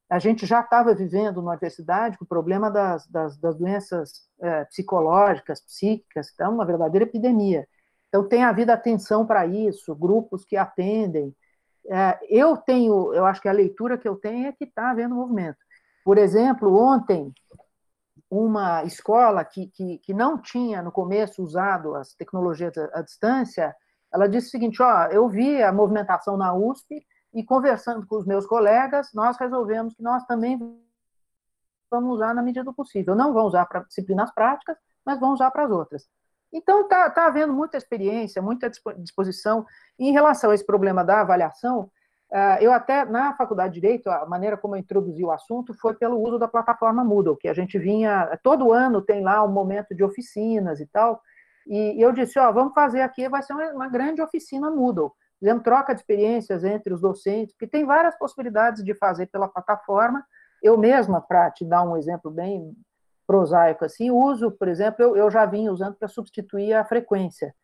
A gente já estava vivendo na universidade com o problema das doenças psicológicas, psíquicas, então uma verdadeira epidemia. Então tem havido atenção para isso, grupos que atendem. Eu acho que a leitura que eu tenho é que está havendo movimento. Por exemplo, ontem uma escola que não tinha, no começo, usado as tecnologias à distância, ela disse o seguinte, eu vi a movimentação na USP e, conversando com os meus colegas, nós resolvemos que nós também vamos usar na medida do possível. Não vamos usar para disciplinas práticas, mas vamos usar para as outras. Então, está havendo muita experiência, muita disposição. E, em relação a esse problema da avaliação, eu até, na Faculdade de Direito, a maneira como eu introduzi o assunto foi pelo uso da plataforma Moodle, que a gente vinha, todo ano tem lá um momento de oficinas e tal, e eu disse, vamos fazer aqui, vai ser uma grande oficina Moodle, fizemos troca de experiências entre os docentes, porque tem várias possibilidades de fazer pela plataforma. Eu mesma, para te dar um exemplo bem prosaico assim, uso, por exemplo, eu já vim usando para substituir a frequência.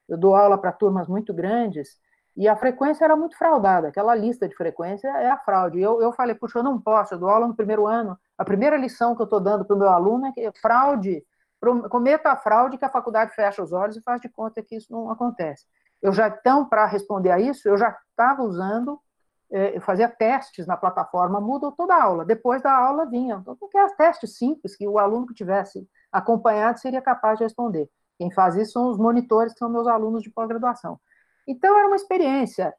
Eu dou aula para turmas muito grandes, e a frequência era muito fraudada, aquela lista de frequência é a fraude. Eu falei, puxa, eu não posso, eu dou aula no primeiro ano, a primeira lição que eu estou dando para o meu aluno é que fraude, cometa a fraude que a faculdade fecha os olhos e faz de conta que isso não acontece. Então, para responder a isso, eu já estava usando, eu fazia testes na plataforma Moodle toda a aula, depois da aula vinha, então, testes simples que o aluno que tivesse acompanhado seria capaz de responder. Quem faz isso são os monitores, que são meus alunos de pós-graduação. Então, era uma experiência.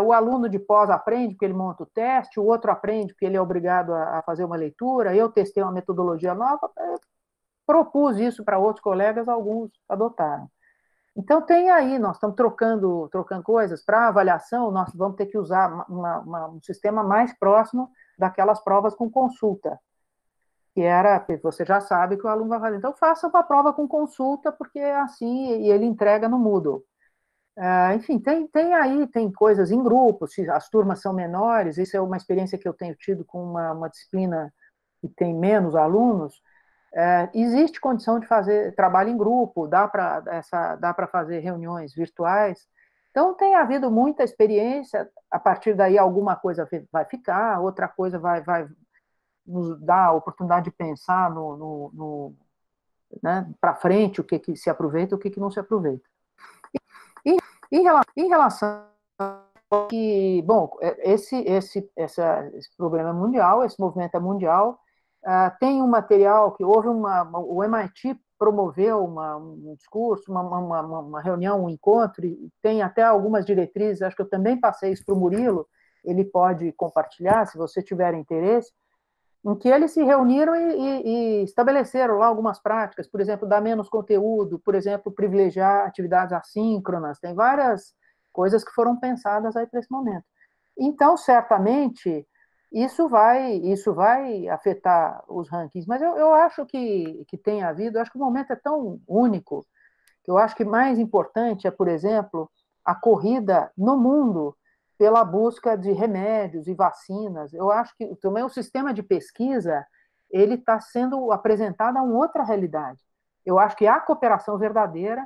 O aluno de pós aprende porque ele monta o teste, o outro aprende porque ele é obrigado a fazer uma leitura, eu testei uma metodologia nova, propus isso para outros colegas, alguns adotaram. Então, tem aí, nós estamos trocando coisas. Para avaliação, nós vamos ter que usar um sistema mais próximo daquelas provas com consulta, que era, você já sabe que o aluno vai fazer. Então, faça uma prova com consulta, porque é assim, e ele entrega no Moodle. Enfim, tem coisas em grupos, se as turmas são menores, isso é uma experiência que eu tenho tido com uma disciplina que tem menos alunos, existe condição de fazer trabalho em grupo, dá para fazer reuniões virtuais. Então, tem havido muita experiência, a partir daí alguma coisa vai ficar, outra coisa vai nos dar a oportunidade de pensar né, para frente, o que se aproveita e o que não se aproveita. Em relação a que, bom, esse problema é mundial, esse movimento é mundial, tem um material que houve o MIT promoveu um discurso, uma reunião, um encontro, e tem até algumas diretrizes, acho que eu também passei isso para o Murilo, ele pode compartilhar, se você tiver interesse, em que eles se reuniram e estabeleceram lá algumas práticas, por exemplo, dar menos conteúdo, por exemplo, privilegiar atividades assíncronas, tem várias coisas que foram pensadas aí para esse momento. Então, certamente, isso vai afetar os rankings, mas eu acho que tem havido, eu acho que o momento é tão único, que eu acho que mais importante é, por exemplo, a corrida no mundo pela busca de remédios e vacinas. Eu acho que também o sistema de pesquisa ele está sendo apresentado a uma outra realidade. Eu acho que há cooperação verdadeira,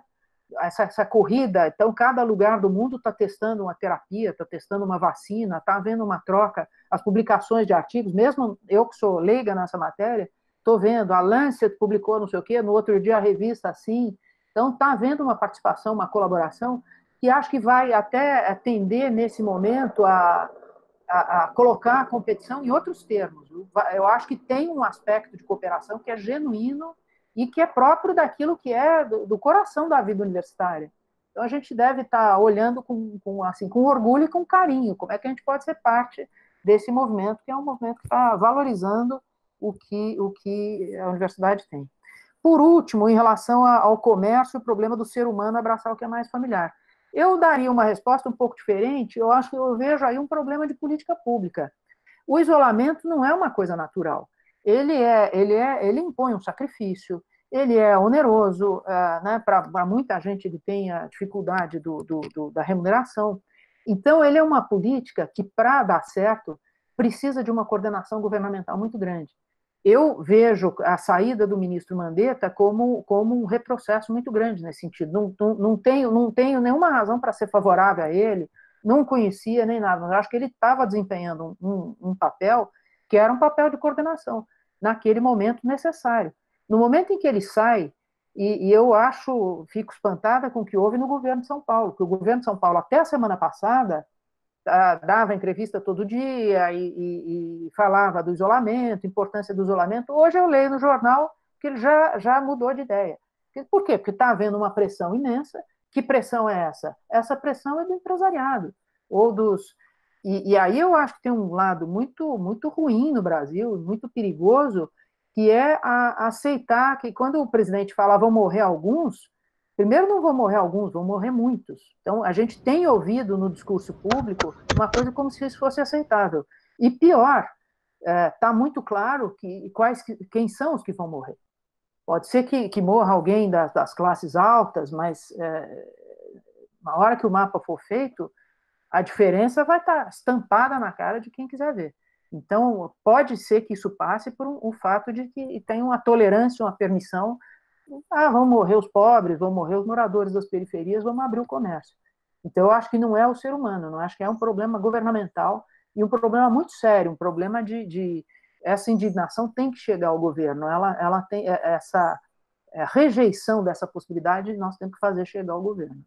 essa corrida, então cada lugar do mundo está testando uma terapia, está testando uma vacina, está havendo uma troca, as publicações de artigos, mesmo eu que sou leiga nessa matéria, estou vendo, a Lancet publicou não sei o quê, no outro dia a revista assim, então está havendo uma participação, uma colaboração, que acho que vai até tender, nesse momento, a colocar a competição em outros termos. Eu acho que tem um aspecto de cooperação que é genuíno e que é próprio daquilo que é do coração da vida universitária. Então, a gente deve estar olhando com orgulho e com carinho, como é que a gente pode ser parte desse movimento, que é um movimento que está valorizando o que a universidade tem. Por último, em relação ao comércio, o problema do ser humano abraçar o que é mais familiar. Eu daria uma resposta um pouco diferente, eu vejo aí um problema de política pública. O isolamento não é uma coisa natural. Ele impõe um sacrifício, ele é oneroso, né, para muita gente ele tem a dificuldade da remuneração. Então, ele é uma política que, para dar certo, precisa de uma coordenação governamental muito grande. Eu vejo a saída do ministro Mandetta como um retrocesso muito grande nesse sentido. Não tenho nenhuma razão para ser favorável a ele, não conhecia nem nada, mas eu acho que ele estava desempenhando um papel que era um papel de coordenação, naquele momento necessário. No momento em que ele sai, e eu fico espantada com o que houve no governo de São Paulo, porque o governo de São Paulo, até a semana passada, dava entrevista todo dia e falava do isolamento, importância do isolamento. Hoje eu leio no jornal porque ele já mudou de ideia. Por quê? Porque está havendo uma pressão imensa. Que pressão é essa? Essa pressão é do empresariado, ou dos... E aí eu acho que tem um lado muito, muito ruim no Brasil, muito perigoso, que é aceitar que quando o presidente fala vão morrer alguns, primeiro não vão morrer alguns, vão morrer muitos. Então, a gente tem ouvido no discurso público uma coisa como se isso fosse aceitável. E pior, está muito claro quem são os que vão morrer. Pode ser que morra alguém das classes altas, mas na hora que o mapa for feito, a diferença vai estar estampada na cara de quem quiser ver. Então, pode ser que isso passe por um fato de que tem uma tolerância, uma permissão. Vão morrer os pobres, vão morrer os moradores das periferias, vamos abrir o comércio. Então, eu acho que não é o ser humano, não acho que é um problema governamental e um problema muito sério, um problema de essa indignação tem que chegar ao governo, ela tem essa rejeição dessa possibilidade, nós temos que fazer chegar ao governo.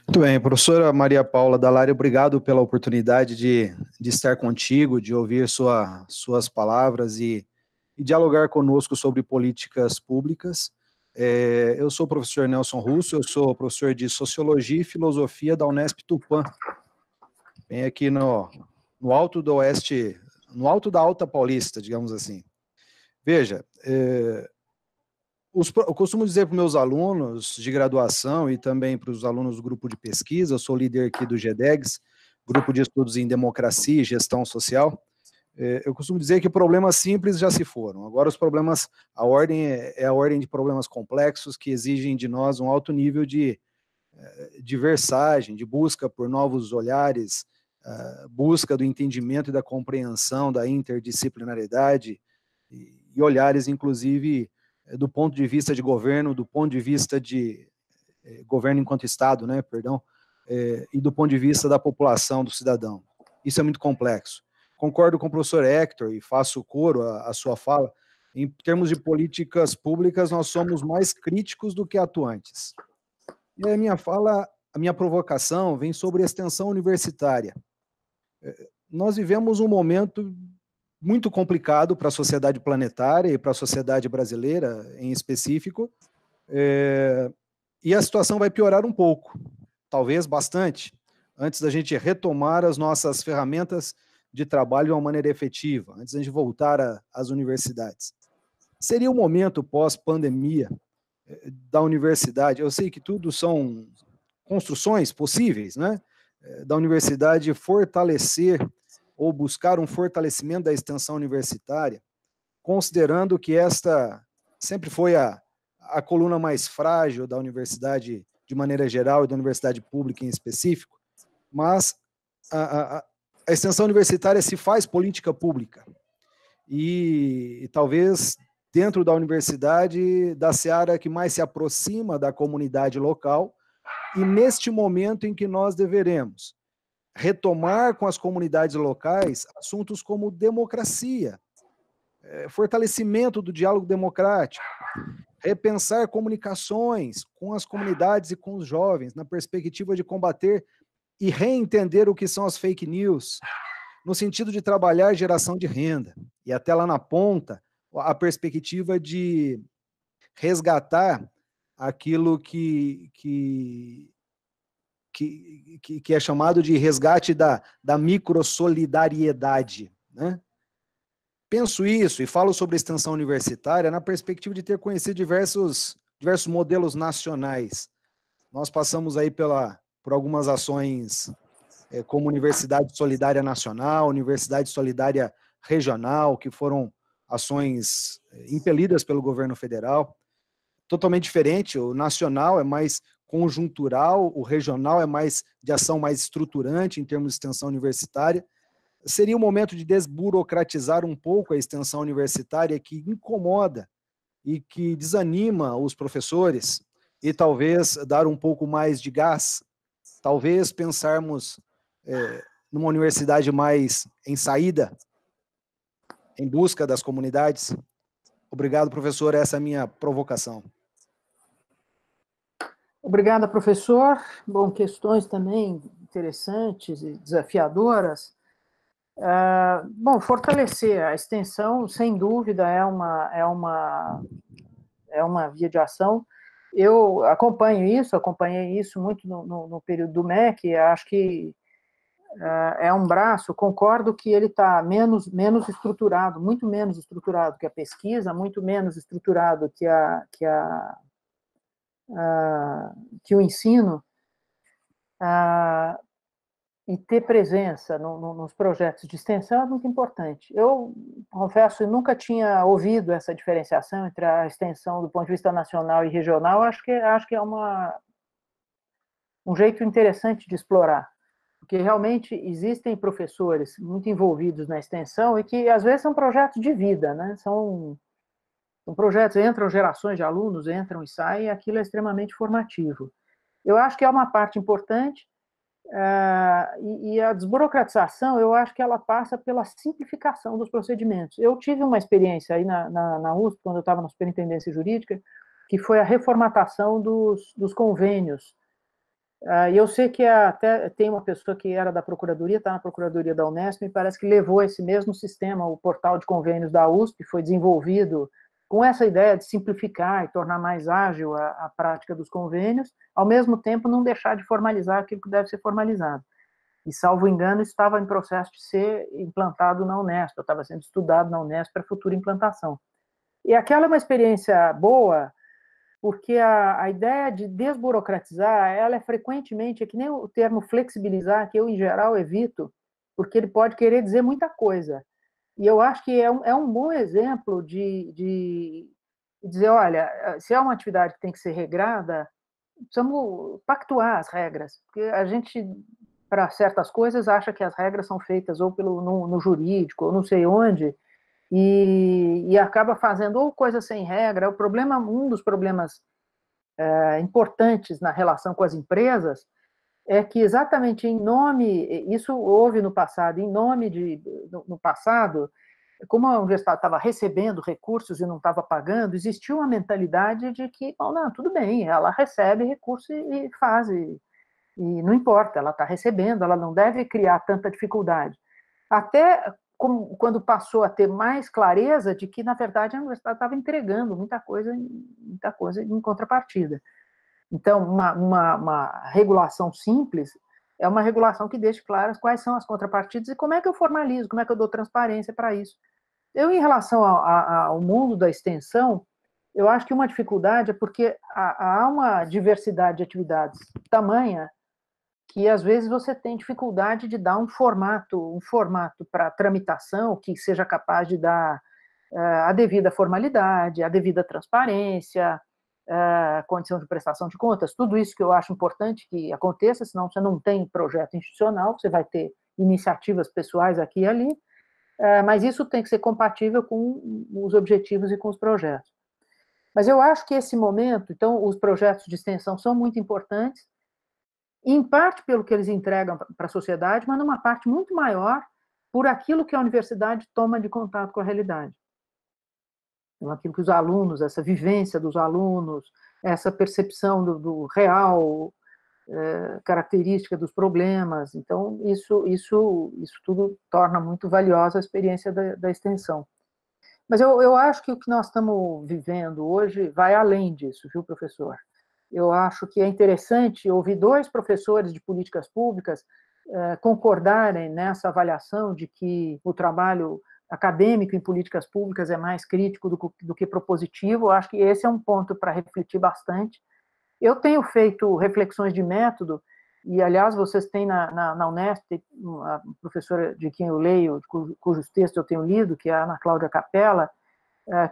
Muito bem, professora Maria Paula Dall'Aria, obrigado pela oportunidade de estar contigo, de ouvir suas palavras e dialogar conosco sobre políticas públicas. Eu sou o professor Nelson Russo, eu sou professor de Sociologia e Filosofia da Unesp Tupã, bem aqui no alto do oeste, no alto da Alta Paulista, digamos assim. Veja, eu costumo dizer para os meus alunos de graduação e também para os alunos do grupo de pesquisa, eu sou líder aqui do GEDEGS, Grupo de Estudos em Democracia e Gestão Social, eu costumo dizer que problemas simples já se foram, agora os problemas, a ordem é a ordem de problemas complexos que exigem de nós um alto nível de versagem, de busca por novos olhares, busca do entendimento e da compreensão da interdisciplinariedade e olhares, inclusive, do ponto de vista de governo, do ponto de vista de governo enquanto Estado, né, perdão, e do ponto de vista da população, do cidadão. Isso é muito complexo. Concordo com o professor Hector e faço coro à sua fala. Em termos de políticas públicas, nós somos mais críticos do que atuantes. E a minha provocação vem sobre a extensão universitária. Nós vivemos um momento muito complicado para a sociedade planetária e para a sociedade brasileira em específico, e a situação vai piorar um pouco, talvez bastante, antes da gente retomar as nossas ferramentas de trabalho de uma maneira efetiva, antes da gente voltar às universidades. Seria o momento pós-pandemia da universidade, eu sei que tudo são construções possíveis, né? Da universidade fortalecer ou buscar um fortalecimento da extensão universitária, considerando que esta sempre foi a coluna mais frágil da universidade de maneira geral e da universidade pública em específico, mas a extensão universitária se faz política pública e talvez dentro da universidade, da seara que mais se aproxima da comunidade local, e neste momento em que nós deveremos retomar com as comunidades locais assuntos como democracia, fortalecimento do diálogo democrático, repensar comunicações com as comunidades e com os jovens, na perspectiva de combater e reentender o que são as fake news, no sentido de trabalhar geração de renda, e até lá na ponta, a perspectiva de resgatar aquilo que é chamado de resgate da microsolidariedade, né? Penso isso e falo sobre a extensão universitária na perspectiva de ter conhecido diversos modelos nacionais. Nós passamos aí por algumas ações como Universidade Solidária Nacional, Universidade Solidária Regional, que foram ações impelidas pelo governo federal, totalmente diferente. O nacional é mais conjuntural, o regional é mais de ação mais estruturante em termos de extensão universitária. Seria o momento de desburocratizar um pouco a extensão universitária que incomoda e que desanima os professores e talvez dar um pouco mais de gás, talvez pensarmos numa universidade mais em saída, em busca das comunidades. Obrigado, professor, essa é a minha provocação. Obrigada, professor. Bom, questões também interessantes e desafiadoras. Bom, fortalecer a extensão, sem dúvida, é é uma via de ação. Eu acompanhei isso muito no período do MEC, acho que é um braço, concordo que ele está menos estruturado, muito menos estruturado que a pesquisa, muito menos estruturado que o ensino, e ter presença nos projetos de extensão é muito importante. Eu confesso que nunca tinha ouvido essa diferenciação entre a extensão do ponto de vista nacional e regional. Acho que é um jeito interessante de explorar, porque realmente existem professores muito envolvidos na extensão e que às vezes são projetos de vida, né? São projetos, entram gerações de alunos, entram e saem, e aquilo é extremamente formativo. Eu acho que é uma parte importante. E a desburocratização, eu acho que ela passa pela simplificação dos procedimentos. Eu tive uma experiência aí na USP, quando eu estava na Superintendência Jurídica, que foi a reformatação dos convênios. E eu sei que até tem uma pessoa que era da Procuradoria, está na Procuradoria da Unesp, me parece que levou esse mesmo sistema, o portal de convênios da USP, foi desenvolvido com essa ideia de simplificar e tornar mais ágil a prática dos convênios, ao mesmo tempo não deixar de formalizar aquilo que deve ser formalizado. E, salvo engano, estava em processo de ser implantado na Unesp, estava sendo estudado na Unesp para futura implantação. E aquela é uma experiência boa, porque a ideia de desburocratizar, ela é frequentemente, é que nem o termo flexibilizar, que eu, em geral, evito, porque ele pode querer dizer muita coisa. E eu acho que é um bom exemplo de dizer, olha, se é uma atividade que tem que ser regrada, precisamos pactuar as regras, porque a gente, para certas coisas, acha que as regras são feitas ou no jurídico, ou não sei onde, e acaba fazendo ou coisa sem regra. Um dos problemas importantes na relação com as empresas é que exatamente em nome, isso houve no passado, no passado, como a universidade estava recebendo recursos e não estava pagando, existia uma mentalidade de que, bom, não, tudo bem, ela recebe recurso e faz, e não importa, ela está recebendo, ela não deve criar tanta dificuldade. Até quando passou a ter mais clareza de que, na verdade, a universidade estava entregando muita coisa em contrapartida. Então, uma regulação simples é uma regulação que deixe claras quais são as contrapartidas e como é que eu formalizo, como é que eu dou transparência para isso. Em relação ao mundo da extensão, eu acho que uma dificuldade é porque há uma diversidade de atividades tamanha que, às vezes, você tem dificuldade de dar um formato para tramitação que seja capaz de dar a devida formalidade, a devida transparência, condição de prestação de contas, tudo isso que eu acho importante que aconteça, senão você não tem projeto institucional, você vai ter iniciativas pessoais aqui e ali, mas isso tem que ser compatível com os objetivos e com os projetos. Mas eu acho que esse momento, então, os projetos de extensão são muito importantes, em parte pelo que eles entregam para a sociedade, mas numa parte muito maior por aquilo que a universidade toma de contato com a realidade. Aquilo que os alunos, essa vivência dos alunos, essa percepção do real, característica dos problemas. Então, isso tudo torna muito valiosa a experiência da extensão. Mas eu acho que o que nós estamos vivendo hoje vai além disso, viu, professor? Eu acho que é interessante ouvir dois professores de políticas públicas concordarem nessa avaliação de que o trabalho acadêmico em políticas públicas é mais crítico do que propositivo. Eu acho que esse é um ponto para refletir bastante. Eu tenho feito reflexões de método, e, aliás, vocês têm na Unesp, a professora de quem eu leio, cujos textos eu tenho lido, que é a Ana Cláudia Capella,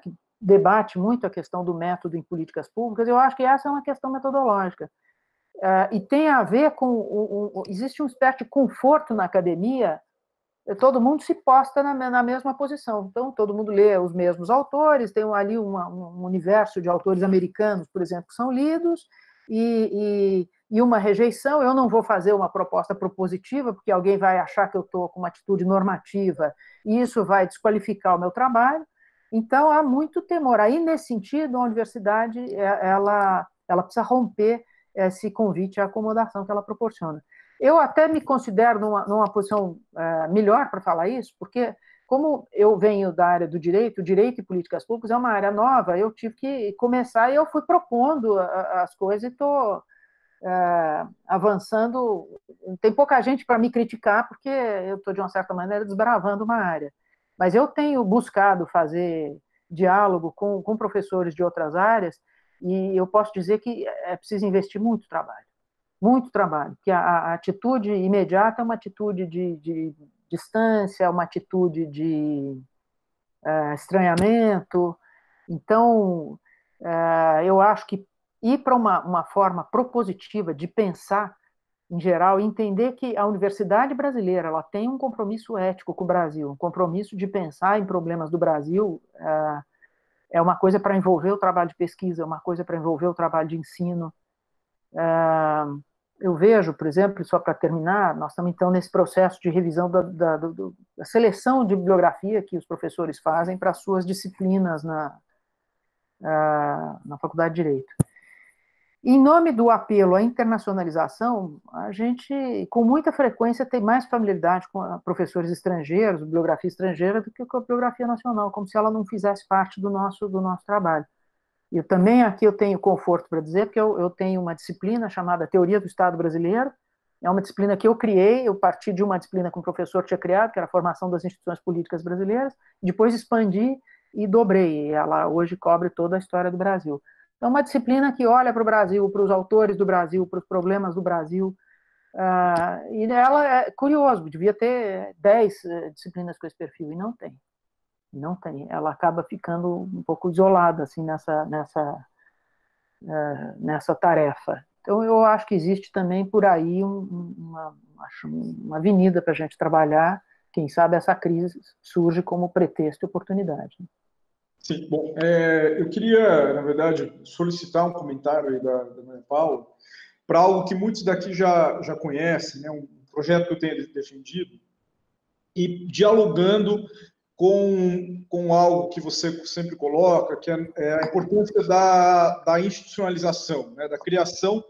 que debate muito a questão do método em políticas públicas. Eu acho que essa é uma questão metodológica. E tem a ver com... existe uma espécie de conforto na academia, todo mundo se posta na mesma posição. Então, todo mundo lê os mesmos autores, tem ali um universo de autores americanos, por exemplo, que são lidos, e uma rejeição. Eu não vou fazer uma proposta propositiva, porque alguém vai achar que eu estou com uma atitude normativa, e isso vai desqualificar o meu trabalho. Então, há muito temor. Aí, nesse sentido, a universidade ela precisa romper esse convite à acomodação que ela proporciona. Eu até me considero numa posição melhor para falar isso, porque como eu venho da área do direito e políticas públicas é uma área nova, eu tive que começar e eu fui propondo as coisas e estou avançando. Tem pouca gente para me criticar, porque eu estou, de uma certa maneira, desbravando uma área. Mas eu tenho buscado fazer diálogo com professores de outras áreas, e eu posso dizer que é preciso investir muito trabalho, que a atitude imediata é uma atitude de distância, uma atitude de estranhamento. Então, eu acho que ir para uma forma propositiva de pensar, em geral, e entender que a universidade brasileira ela tem um compromisso ético com o Brasil, um compromisso de pensar em problemas do Brasil, é uma coisa para envolver o trabalho de pesquisa, é uma coisa para envolver o trabalho de ensino. Eu vejo, por exemplo, só para terminar, nós estamos então nesse processo de revisão da seleção de bibliografia que os professores fazem para as suas disciplinas na Faculdade de Direito. Em nome do apelo à internacionalização, a gente, com muita frequência, tem mais familiaridade com professores estrangeiros, bibliografia estrangeira, do que com a bibliografia nacional, como se ela não fizesse parte do nosso trabalho. E também aqui eu tenho conforto para dizer, porque eu tenho uma disciplina chamada Teoria do Estado Brasileiro, é uma disciplina que eu criei, eu parti de uma disciplina que um professor tinha criado, que era a formação das instituições políticas brasileiras, depois expandi e dobrei, ela hoje cobre toda a história do Brasil. É uma disciplina que olha para o Brasil, para os autores do Brasil, para os problemas do Brasil, e ela é curioso, devia ter 10 disciplinas com esse perfil, e não tem. Não tem, ela acaba ficando um pouco isolada assim, nessa tarefa. Então, eu acho que existe também por aí uma avenida para a gente trabalhar. Quem sabe essa crise surge como pretexto e oportunidade. Sim, bom, eu queria, na verdade, solicitar um comentário aí da Maria Paula para algo que muitos daqui já conhecem, né, um projeto que eu tenho defendido, e dialogando com algo que você sempre coloca, que é a importância da institucionalização, né, da criação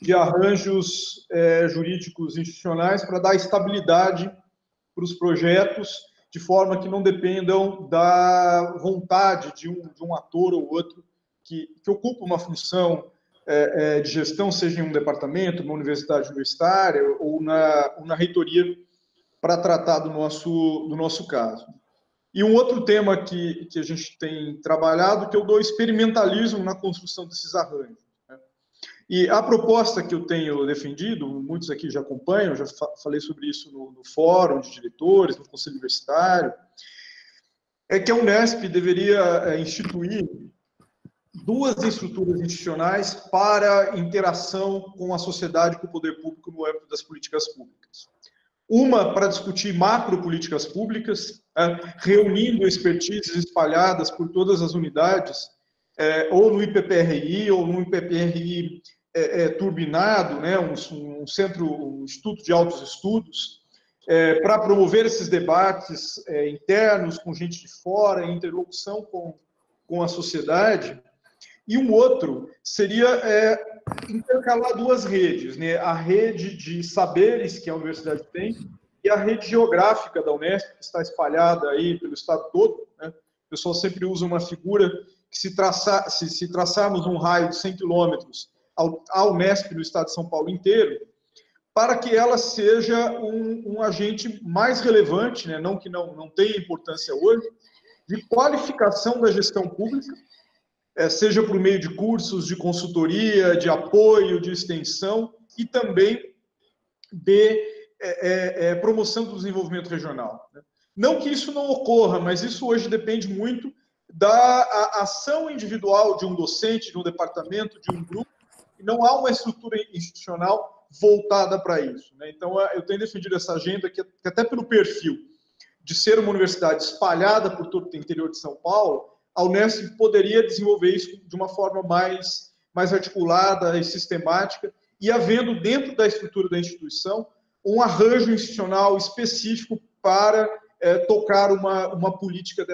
de arranjos jurídicos institucionais para dar estabilidade para os projetos, de forma que não dependam da vontade de um ator ou outro que ocupa uma função de gestão, seja em um departamento, uma universidade universitária ou na reitoria, para tratar do nosso caso. E um outro tema que a gente tem trabalhado, que eu dou experimentalismo na construção desses arranjos. Né? E a proposta que eu tenho defendido, muitos aqui já acompanham, já falei sobre isso no fórum de diretores, no conselho universitário, é que a Unesp deveria instituir 2 estruturas institucionais para interação com a sociedade, com o poder público no âmbito das políticas públicas. Uma para discutir macropolíticas públicas, reunindo expertises espalhadas por todas as unidades, ou no IPPRI, ou no IPPRI turbinado, né, um instituto de altos estudos, para promover esses debates internos com gente de fora, em interlocução com a sociedade. E um outro seria intercalar 2 redes, né? A rede de saberes que a universidade tem e a rede geográfica da Unesp, que está espalhada aí pelo estado todo. Né? O pessoal sempre usa uma figura que, se traçarmos um raio de 100 quilômetros a Unesp no estado de São Paulo inteiro, para que ela seja um agente mais relevante, né? Não que não tenha importância hoje, de qualificação da gestão pública, seja por meio de cursos de consultoria, de apoio, de extensão, e também de promoção do desenvolvimento regional. Não que isso não ocorra, mas isso hoje depende muito da ação individual de um docente, de um departamento, de um grupo, e não há uma estrutura institucional voltada para isso. Então, eu tenho defendido essa agenda, que até pelo perfil de ser uma universidade espalhada por todo o interior de São Paulo, a Unesp poderia desenvolver isso de uma forma mais articulada e sistemática, e havendo dentro da estrutura da instituição um arranjo institucional específico para tocar uma política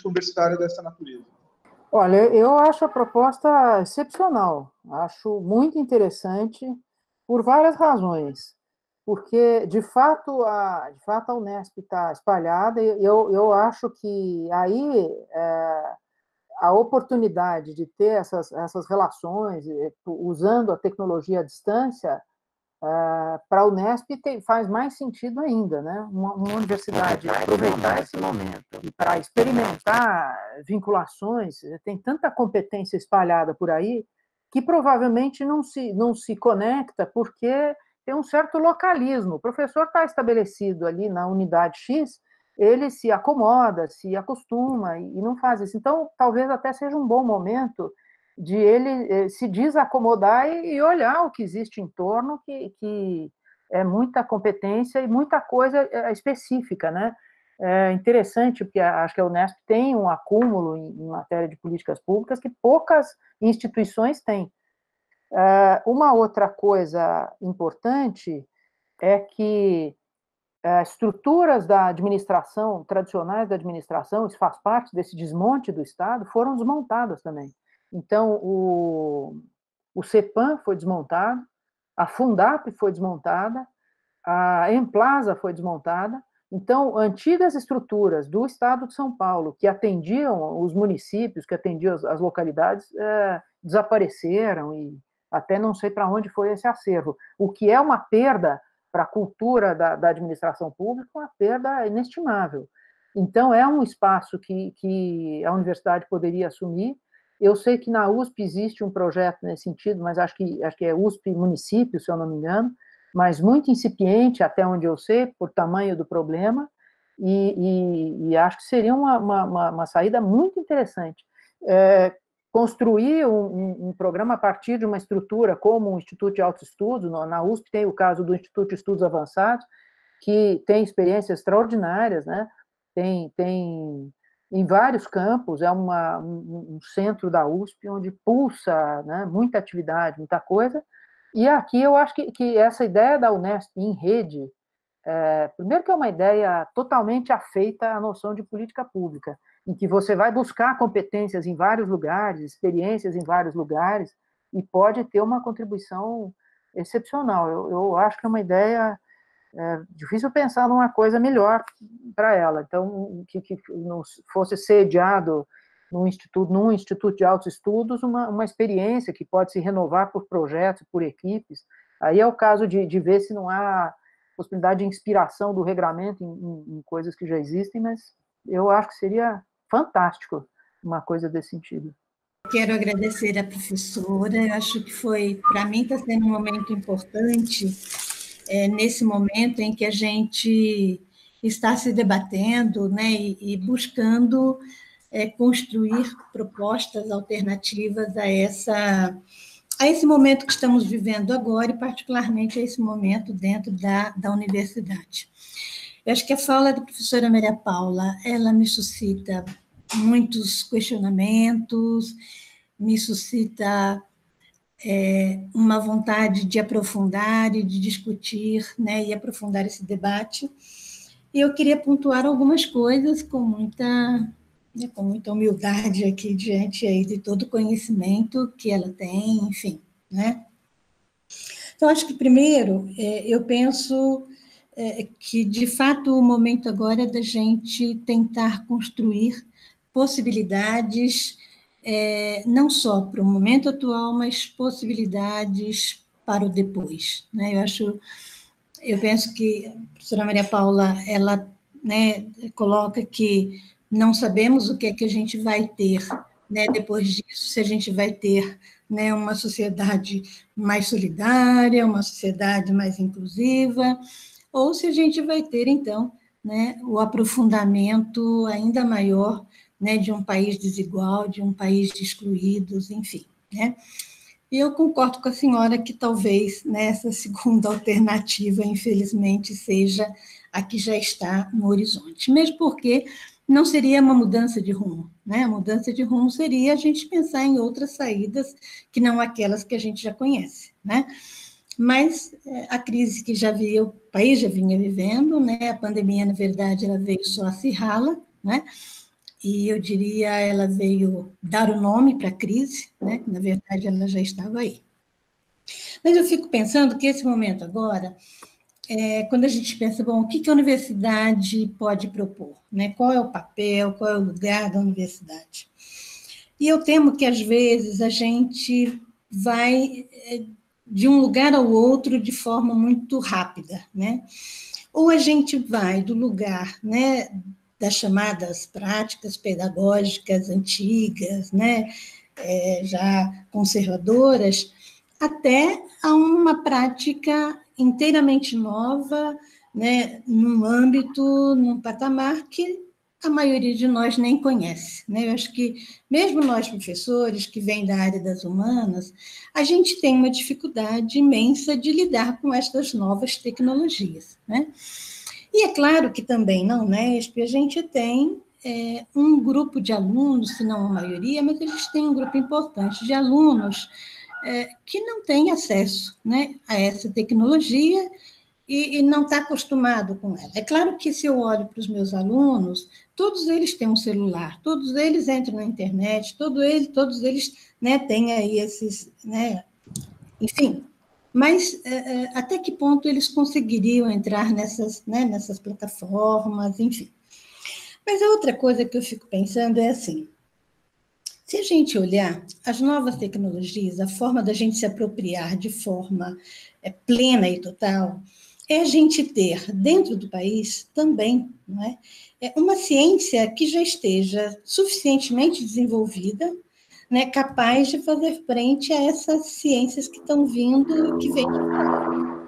universitária dessa natureza. Olha, eu acho a proposta excepcional, acho muito interessante por várias razões. porque, de fato, a Unesp está espalhada, e eu acho que aí a oportunidade de ter essas relações, usando a tecnologia à distância, para a Unesp faz mais sentido ainda, né? Uma universidade aproveitar esse momento para experimentar vinculações, tem tanta competência espalhada por aí que provavelmente não se conecta porque tem um certo localismo. O professor está estabelecido ali na unidade X, ele se acomoda, se acostuma e não faz isso. Então, talvez até seja um bom momento de ele se desacomodar e olhar o que existe em torno, que é muita competência e muita coisa específica, né? É interessante, porque acho que a Unesp tem um acúmulo em matéria de políticas públicas que poucas instituições têm. Uma outra coisa importante é que estruturas da administração, tradicionais da administração, isso faz parte desse desmonte do Estado, foram desmontadas também. Então, o CEPAM foi desmontado, a Fundap foi desmontada, a Emplasa foi desmontada. Então, antigas estruturas do Estado de São Paulo, que atendiam os municípios, que atendiam as localidades, desapareceram e até não sei para onde foi esse acervo. O que é uma perda para a cultura da administração pública, uma perda inestimável. Então, é um espaço que a universidade poderia assumir. Eu sei que na USP existe um projeto nesse sentido, mas acho que é USP município, se eu não me engano, mas muito incipiente, até onde eu sei, por tamanho do problema, e acho que seria uma saída muito interessante. Construir um programa a partir de uma estrutura como o Instituto de Autoestudos, na USP tem o caso do Instituto de Estudos Avançados, que tem experiências extraordinárias, né? Tem em vários campos, é um centro da USP onde pulsa, né, muita atividade, muita coisa, e aqui eu acho que essa ideia da Unesp em rede, primeiro que é uma ideia totalmente afeita à noção de política pública, em que você vai buscar competências em vários lugares, experiências em vários lugares, e pode ter uma contribuição excepcional. Eu acho que é uma ideia difícil pensar numa coisa melhor para ela. Então, que não fosse sediado num instituto de autoestudos, uma experiência que pode se renovar por projetos, por equipes. Aí é o caso de ver se não há possibilidade de inspiração do regramento em coisas que já existem, mas eu acho que seria fantástico uma coisa desse sentido. Quero agradecer à professora, eu acho que para mim está sendo um momento importante, nesse momento em que a gente está se debatendo, né, e buscando construir propostas alternativas a esse momento que estamos vivendo agora, e particularmente a esse momento dentro da universidade. Eu acho que a fala da professora Maria Paula, ela me suscita muitos questionamentos, me suscita uma vontade de aprofundar e de discutir, né, e aprofundar esse debate. E eu queria pontuar algumas coisas com muita humildade aqui diante aí de todo o conhecimento que ela tem, enfim, né? Então, acho que, primeiro, eu penso que, de fato, o momento agora é da gente tentar construir possibilidades, não só para o momento atual, mas possibilidades para o depois, né? Eu penso que a professora Maria Paula, ela, né, coloca que não sabemos o que é que a gente vai ter, né, depois disso, se a gente vai ter, né, uma sociedade mais solidária, uma sociedade mais inclusiva, ou se a gente vai ter, então, né, o aprofundamento ainda maior, né, de um país desigual, de um país de excluídos, enfim, né? E eu concordo com a senhora que talvez, né, essa segunda alternativa, infelizmente, seja a que já está no horizonte, mesmo porque não seria uma mudança de rumo, né? A mudança de rumo seria a gente pensar em outras saídas que não aquelas que a gente já conhece, né? Mas a crise que o país já vinha vivendo, né? A pandemia, na verdade, ela veio só acirrá-la, né? E eu diria, ela veio dar o nome para a crise, né? Na verdade, ela já estava aí. Mas eu fico pensando que esse momento agora quando a gente pensa, bom, o que a universidade pode propor, né? Qual é o papel, qual é o lugar da universidade? E eu temo que, às vezes, a gente vai de um lugar ao outro de forma muito rápida, né? Ou a gente vai do lugar, né, das chamadas práticas pedagógicas antigas, né, já conservadoras, até a uma prática inteiramente nova, né, num âmbito, num patamar que a maioria de nós nem conhece, né? Eu acho que, mesmo nós professores que vêm da área das humanas, a gente tem uma dificuldade imensa de lidar com estas novas tecnologias, né? E é claro que também na Unesp a gente tem um grupo de alunos, se não a maioria, mas a gente tem um grupo importante de alunos que não tem acesso, né, a essa tecnologia e não está acostumado com ela. É claro que, se eu olho para os meus alunos, todos eles têm um celular, todos eles entram na internet, todos eles, né, têm aí esses, né, enfim, mas até que ponto eles conseguiriam entrar nessas, né, nessas plataformas, enfim. Mas a outra coisa que eu fico pensando é assim, se a gente olhar as novas tecnologias, a forma da gente se apropriar de forma plena e total, é a gente ter dentro do país também, não é? Uma ciência que já esteja suficientemente desenvolvida, né, capaz de fazer frente a essas ciências que estão vindo, que vêm de fora, né?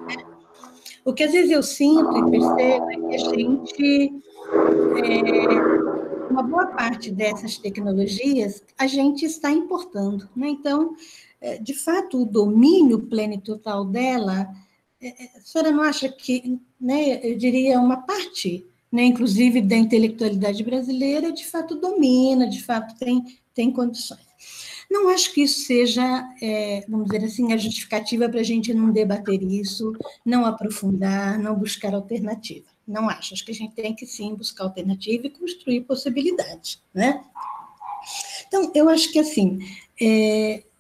O que às vezes eu sinto e percebo é que a gente, uma boa parte dessas tecnologias, a gente está importando, né? Então, de fato, o domínio pleno e total dela, a senhora não acha que, né, eu diria, uma parte, né, inclusive da intelectualidade brasileira, de fato domina, de fato tem condições. Não acho que isso seja, vamos dizer assim, a justificativa para a gente não debater isso, não aprofundar, não buscar alternativa. Não acho. Acho que a gente tem que, sim, buscar alternativa e construir possibilidades, né? Então, eu acho que, assim,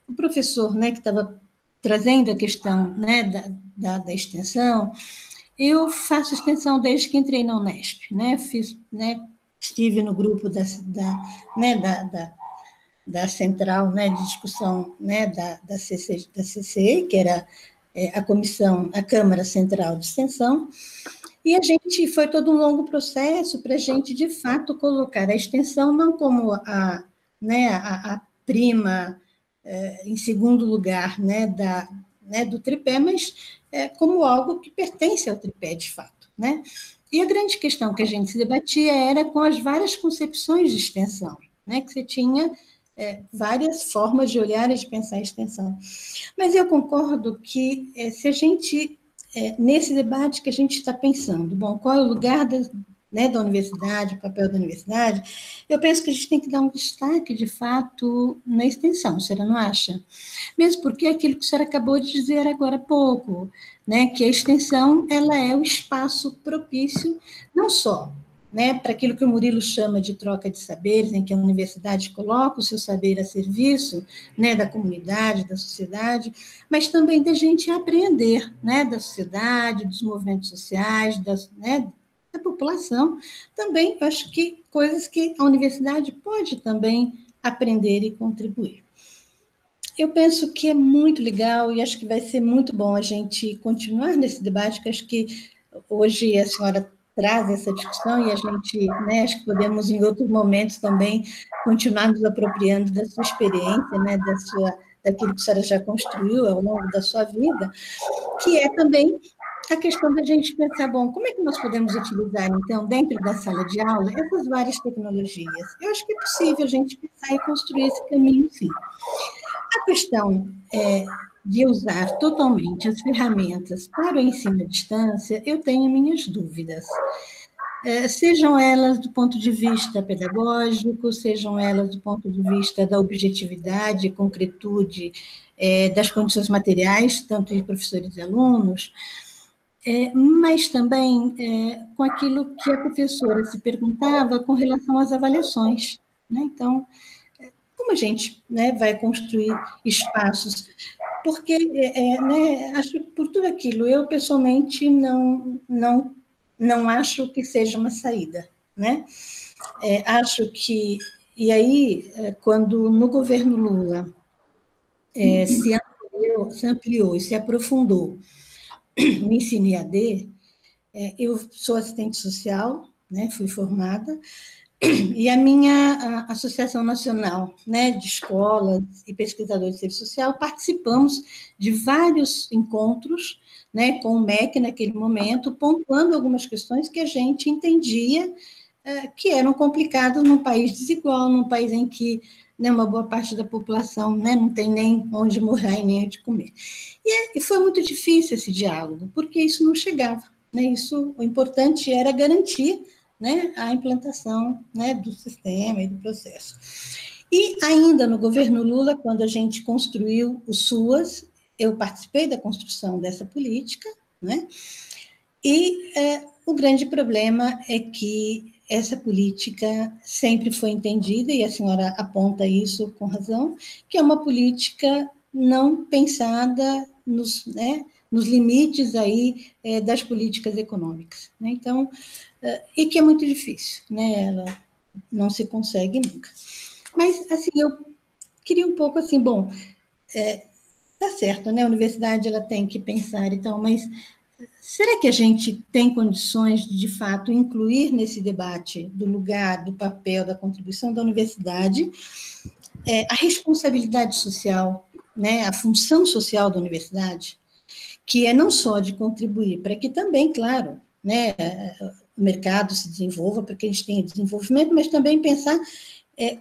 o professor, né, que estava trazendo a questão, né, da extensão, eu faço extensão desde que entrei na Unesp, né? Estive no grupo da central, né, de discussão, né, da CCE, que era a Câmara Central de Extensão, e foi todo um longo processo para a gente, de fato, colocar a extensão não como a prima, em segundo lugar, né, do tripé, mas como algo que pertence ao tripé, de fato, né? E a grande questão que a gente se debatia era com as várias concepções de extensão, né, que você tinha várias formas de olhar e de pensar a extensão. Mas eu concordo que, se a gente, nesse debate que a gente está pensando, bom, qual é o lugar da universidade, o papel da universidade, eu penso que a gente tem que dar um destaque, de fato, na extensão, a senhora não acha? Mesmo porque é aquilo que a senhora acabou de dizer agora há pouco, né, que a extensão ela é o espaço propício, não só, né, para aquilo que o Murilo chama de troca de saberes, em que a universidade coloca o seu saber a serviço, né, da comunidade, da sociedade, mas também da gente aprender, né, da sociedade, dos movimentos sociais, da população. Também, eu acho que coisas que a universidade pode também aprender e contribuir. Eu penso que é muito legal e acho que vai ser muito bom a gente continuar nesse debate, que acho que hoje a senhora traz essa discussão e a gente, né, acho que podemos, em outros momentos também, continuar nos apropriando da sua experiência, né, daquilo que a senhora já construiu ao longo da sua vida, que é também a questão da gente pensar, bom, como é que nós podemos utilizar, então, dentro da sala de aula, essas várias tecnologias? Eu acho que é possível a gente pensar e construir esse caminho, sim. A questão de usar totalmente as ferramentas para o ensino à distância, eu tenho minhas dúvidas. Sejam elas do ponto de vista pedagógico, sejam elas do ponto de vista da objetividade, concretude, das condições materiais, tanto de professores e alunos, mas também com aquilo que a professora se perguntava com relação às avaliações, né? Então, como como a gente, né, vai construir espaços? Porque, né, acho que por tudo aquilo, eu pessoalmente não acho que seja uma saída, né? Acho que, e aí, quando no governo Lula se ampliou e se aprofundou o ensino EAD, eu sou assistente social, né, fui formada, e a minha Associação Nacional, né, de Escolas e Pesquisadores de Serviço Social, participamos de vários encontros, né, com o MEC naquele momento, pontuando algumas questões que a gente entendia que eram complicadas num país desigual, num país em que, né, uma boa parte da população, né, não tem nem onde morar e nem onde comer. E foi muito difícil esse diálogo, porque isso não chegava. Né, o importante era garantir, né, a implantação, né, do sistema e do processo. E ainda no governo Lula, quando a gente construiu o SUAS, eu participei da construção dessa política, né, e o grande problema é que essa política sempre foi entendida, e a senhora aponta isso com razão, que é uma política não pensada nos limites aí das políticas econômicas, né? Então, e que é muito difícil, né? Ela não se consegue nunca. Mas, assim, eu queria um pouco assim, bom, tá certo, né? A universidade ela tem que pensar e tal, mas será que a gente tem condições de fato incluir nesse debate do lugar, do papel, da contribuição da universidade, a responsabilidade social, né? A função social da universidade, que é não só de contribuir para que também, claro, né, o mercado se desenvolva, para que a gente tenha desenvolvimento, mas também pensar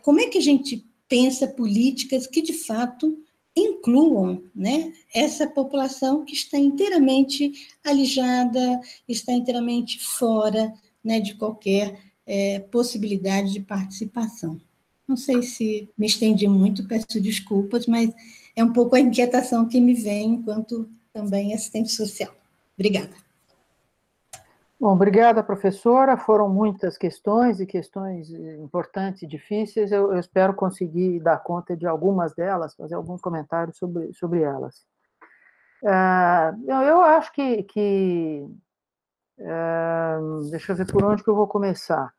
como é que a gente pensa políticas que, de fato, incluam, né, essa população que está inteiramente alijada, está inteiramente fora, né, de qualquer possibilidade de participação. Não sei se me estendi muito, peço desculpas, mas é um pouco a inquietação que me vem enquanto também assistente social. Obrigada. Bom, obrigada, professora. Foram muitas questões, e questões importantes e difíceis. Eu espero conseguir dar conta de algumas delas, fazer alguns comentários sobre elas. Eu acho que deixa eu ver por onde que eu vou começar.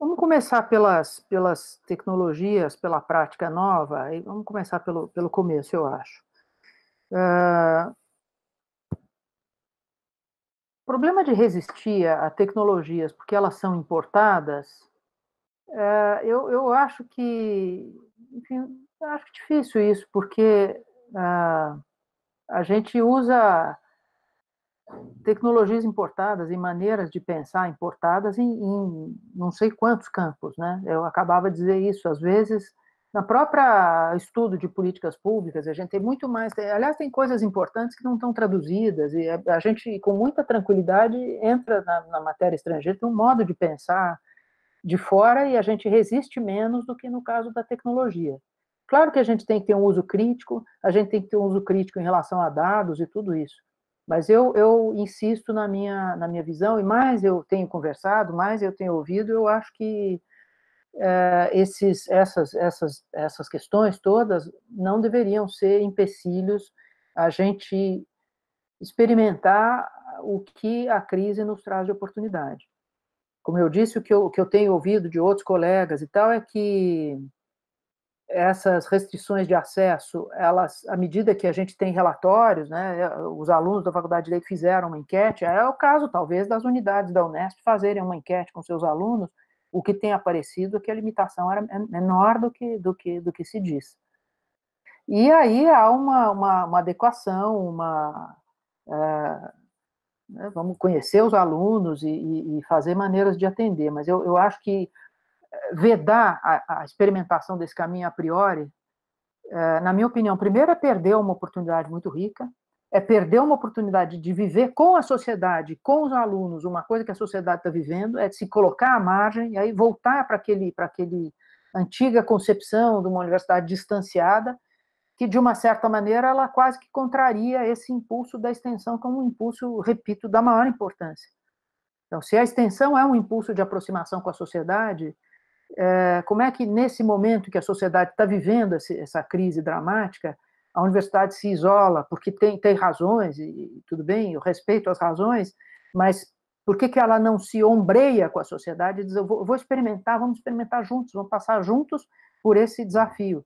Vamos começar pelas tecnologias, pela prática nova, e vamos começar pelo começo, eu acho. O problema de resistir a tecnologias porque elas são importadas, eu acho que, enfim, acho difícil isso, porque a gente usa tecnologias importadas e maneiras de pensar importadas em não sei quantos campos, né? Eu acabava de dizer isso, às vezes, na própria estudo de políticas públicas, a gente tem muito mais, aliás, tem coisas importantes que não estão traduzidas, e a gente, com muita tranquilidade, entra na matéria estrangeira, tem um modo de pensar de fora e a gente resiste menos do que no caso da tecnologia. Claro que a gente tem que ter um uso crítico, a gente tem que ter um uso crítico em relação a dados e tudo isso, mas eu insisto na minha visão, e mais eu tenho conversado, mais eu tenho ouvido, eu acho que essas questões todas não deveriam ser empecilhos a gente experimentar o que a crise nos traz de oportunidade. Como eu disse, o que eu tenho ouvido de outros colegas e tal é que essas restrições de acesso, elas, à medida que a gente tem relatórios, né, os alunos da Faculdade de Direito fizeram uma enquete, é o caso, talvez, das unidades da Unesp fazerem uma enquete com seus alunos, o que tem aparecido é que a limitação era menor do que se diz. E aí há uma adequação, vamos conhecer os alunos e fazer maneiras de atender, mas eu acho que vedar a experimentação desse caminho a priori, na minha opinião, primeiro é perder uma oportunidade muito rica, é perder uma oportunidade de viver com a sociedade, com os alunos, uma coisa que a sociedade está vivendo, é de se colocar à margem e aí voltar para aquele antiga concepção de uma universidade distanciada, que, de uma certa maneira, ela quase que contraria esse impulso da extensão como um impulso, repito, da maior importância. Então, se a extensão é um impulso de aproximação com a sociedade, como é que, nesse momento que a sociedade está vivendo essa crise dramática, a universidade se isola, porque tem razões, e tudo bem, eu respeito as razões, mas por que ela não se ombreia com a sociedade e diz, eu vou experimentar, vamos experimentar juntos, vamos passar juntos por esse desafio.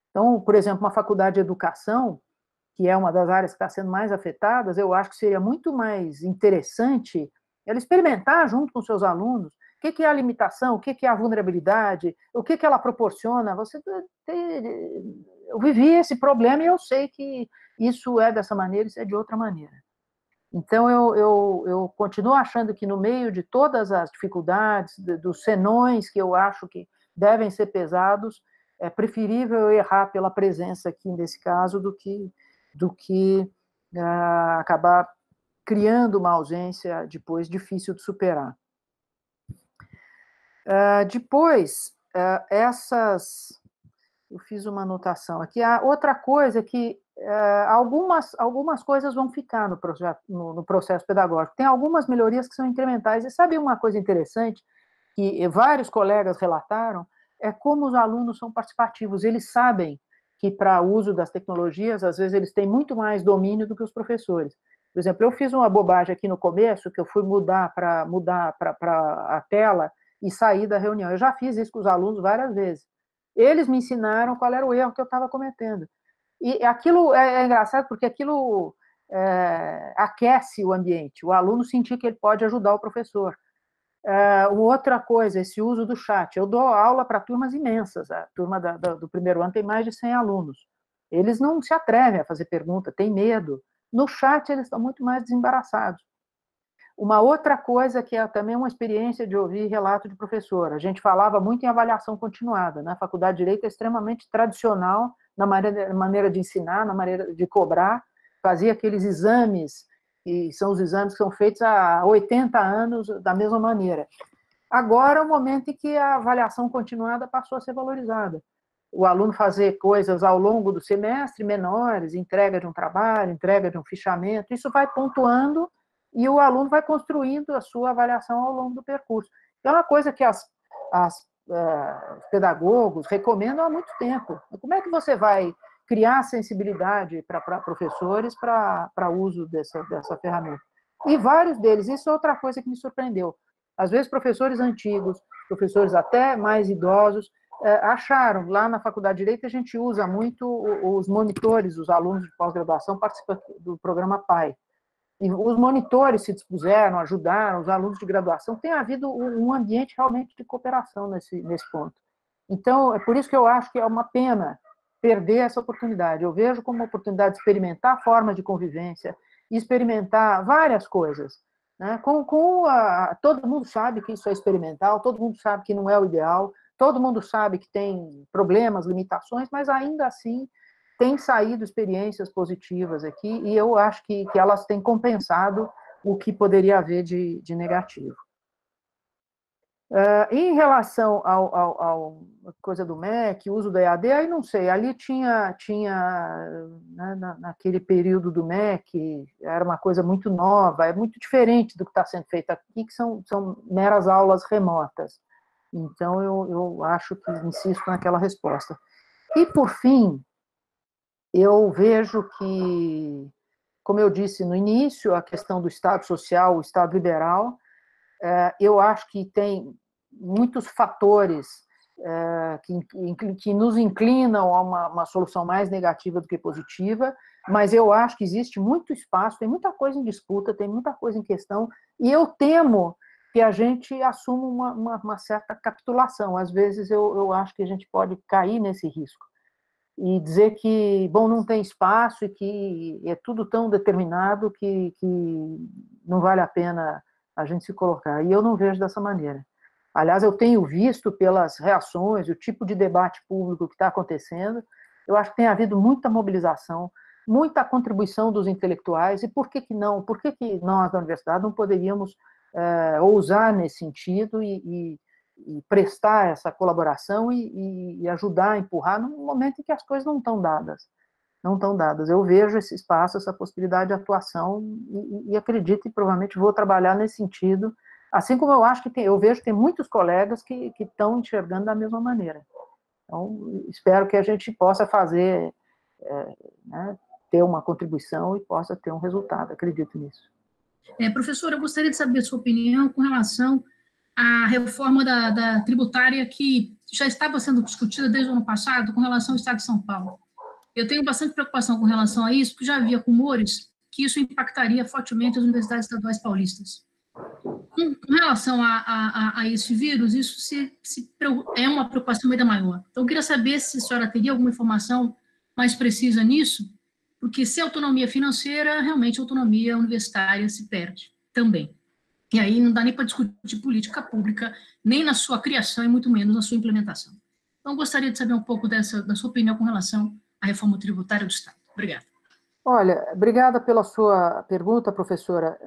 Então, por exemplo, uma faculdade de educação, que é uma das áreas que está sendo mais afetadas, eu acho que seria muito mais interessante ela experimentar junto com seus alunos o que é a limitação, o que é a vulnerabilidade, o que ela proporciona. Eu vivi esse problema e eu sei que isso é dessa maneira, isso é de outra maneira. Então, eu continuo achando que no meio de todas as dificuldades, dos senões que eu acho que devem ser pesados, é preferível eu errar pela presença aqui nesse caso do que acabar criando uma ausência depois difícil de superar. Depois, eu fiz uma anotação aqui. A outra coisa é que algumas coisas vão ficar no processo pedagógico. Tem algumas melhorias que são incrementais. E sabe uma coisa interessante que vários colegas relataram? É como os alunos são participativos. Eles sabem que, para o uso das tecnologias, às vezes eles têm muito mais domínio do que os professores. Por exemplo, eu fiz uma bobagem aqui no começo, que eu fui mudar para a tela e sair da reunião. Eu já fiz isso com os alunos várias vezes. Eles me ensinaram qual era o erro que eu estava cometendo. E aquilo é engraçado, porque aquilo aquece o ambiente. O aluno sentir que ele pode ajudar o professor. Outra coisa, esse uso do chat. Eu dou aula para turmas imensas. A turma do primeiro ano tem mais de 100 alunos. Eles não se atrevem a fazer pergunta, têm medo. No chat, eles estão muito mais desembaraçados. Uma outra coisa que é também uma experiência de ouvir relato de professor. A gente falava muito em avaliação continuada. Na Faculdade de Direito é extremamente tradicional na maneira de ensinar, na maneira de cobrar. Fazia aqueles exames, e são os exames que são feitos há 80 anos da mesma maneira. Agora é o momento em que a avaliação continuada passou a ser valorizada. O aluno fazer coisas ao longo do semestre menores, entrega de um trabalho, entrega de um fichamento, isso vai pontuando e o aluno vai construindo a sua avaliação ao longo do percurso. É uma coisa que os pedagogos recomendam há muito tempo. Como é que você vai criar sensibilidade para professores para o uso dessa ferramenta? E vários deles, isso é outra coisa que me surpreendeu. Às vezes, professores antigos, professores até mais idosos, acharam, lá na Faculdade de Direito, a gente usa muito os monitores, os alunos de pós-graduação participam do programa PAI. E os monitores se dispuseram, ajudaram, os alunos de graduação. Tem havido um ambiente realmente de cooperação nesse ponto. Então, é por isso que eu acho que é uma pena perder essa oportunidade. Eu vejo como uma oportunidade de experimentar formas de convivência, experimentar várias coisas. Né? Todo mundo sabe que isso é experimental, todo mundo sabe que não é o ideal, todo mundo sabe que tem problemas, limitações, mas ainda assim tem saído experiências positivas aqui e eu acho que elas têm compensado o que poderia haver de negativo. Em relação à coisa do MEC, uso do EAD, aí não sei, ali tinha né, naquele período do MEC, era uma coisa muito nova, é muito diferente do que está sendo feito aqui, que são meras aulas remotas. Então, eu acho que insisto naquela resposta. E, por fim, eu vejo que, como eu disse no início, a questão do Estado social, o Estado liberal, eu acho que tem muitos fatores que nos inclinam a uma solução mais negativa do que positiva, mas eu acho que existe muito espaço, tem muita coisa em disputa, tem muita coisa em questão, e eu temo que a gente assuma uma certa capitulação. Às vezes eu acho que a gente pode cair nesse risco e dizer que, bom, não tem espaço e que é tudo tão determinado que não vale a pena a gente se colocar. E eu não vejo dessa maneira. Aliás, eu tenho visto pelas reações, o tipo de debate público que está acontecendo, eu acho que tem havido muita mobilização, muita contribuição dos intelectuais, e por que não? Por que nós, da universidade, não poderíamos ousar nesse sentido e prestar essa colaboração e ajudar a empurrar num momento em que as coisas não estão dadas. Não estão dadas. Eu vejo esse espaço, essa possibilidade de atuação e acredito e provavelmente vou trabalhar nesse sentido Assim como eu acho que eu vejo que tem muitos colegas que estão enxergando da mesma maneira. Então, espero que a gente possa fazer, né, ter uma contribuição e possa ter um resultado, acredito nisso. Professor, eu gostaria de saber a sua opinião com relação à reforma da tributária que já estava sendo discutida desde o ano passado com relação ao Estado de São Paulo. Eu tenho bastante preocupação com relação a isso, porque já havia rumores que isso impactaria fortemente as universidades estaduais paulistas. Com relação a esse vírus, isso é uma preocupação ainda maior. Então, eu queria saber se a senhora teria alguma informação mais precisa nisso, porque sem autonomia financeira, realmente a autonomia universitária se perde também. E aí não dá nem para discutir política pública, nem na sua criação e muito menos na sua implementação. Então, eu gostaria de saber um pouco da sua opinião com relação à reforma tributária do Estado. Obrigada. Olha, obrigada pela sua pergunta, professora.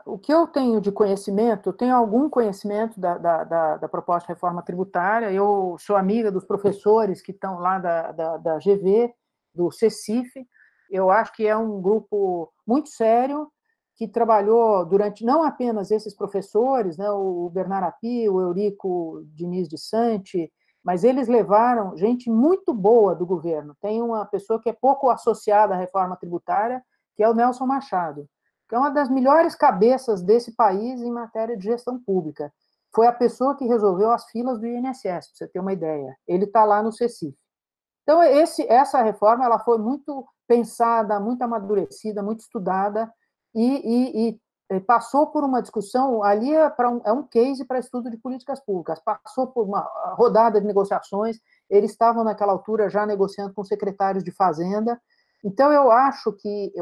O que eu tenho de conhecimento, tenho algum conhecimento da proposta de reforma tributária. Eu sou amiga dos professores que estão lá da GV, do CECIF. Eu acho que é um grupo muito sério, que trabalhou durante, não apenas esses professores, né, o Bernard Api, o Eurico Diniz de Santi, mas eles levaram gente muito boa do governo. Tem uma pessoa que é pouco associada à reforma tributária, que é o Nelson Machado, que é uma das melhores cabeças desse país em matéria de gestão pública. Foi a pessoa que resolveu as filas do INSS, para você ter uma ideia. Ele está lá no CECIF. Então, essa reforma ela foi muito pensada, muito amadurecida, muito estudada, e passou por uma discussão, ali é um case para estudo de políticas públicas, passou por uma rodada de negociações, eles estavam naquela altura já negociando com secretários de Fazenda, então eu acho que,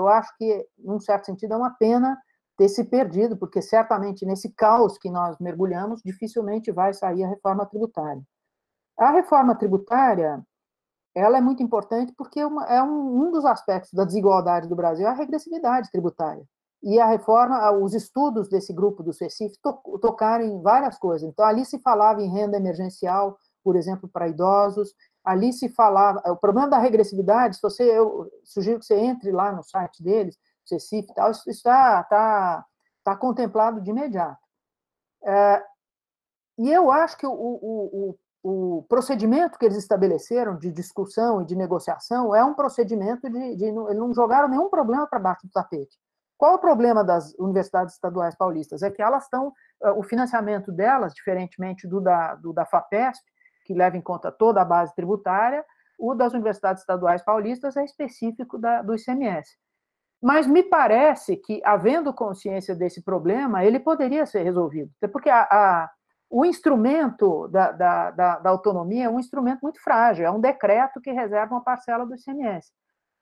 num certo sentido, é uma pena ter se perdido, porque certamente nesse caos que nós mergulhamos, dificilmente vai sair a reforma tributária. A reforma tributária, ela é muito importante porque um dos aspectos da desigualdade do Brasil é a regressividade tributária. E a reforma, os estudos desse grupo do CECIF tocaram em várias coisas. Então, ali se falava em renda emergencial, por exemplo, para idosos, ali se falava... O problema da regressividade, eu sugiro que você entre lá no site deles, CECIF e tal, isso está contemplado de imediato. E eu acho que o procedimento que eles estabeleceram de discussão e de negociação é um procedimento eles não jogaram nenhum problema para baixo do tapete. Qual é o problema das universidades estaduais paulistas? É que elas estão, o financiamento delas, diferentemente do da FAPESP, que leva em conta toda a base tributária, o das universidades estaduais paulistas é específico do ICMS. Mas me parece que, havendo consciência desse problema, ele poderia ser resolvido. Porque o instrumento da autonomia é um instrumento muito frágil, é um decreto que reserva uma parcela do ICMS.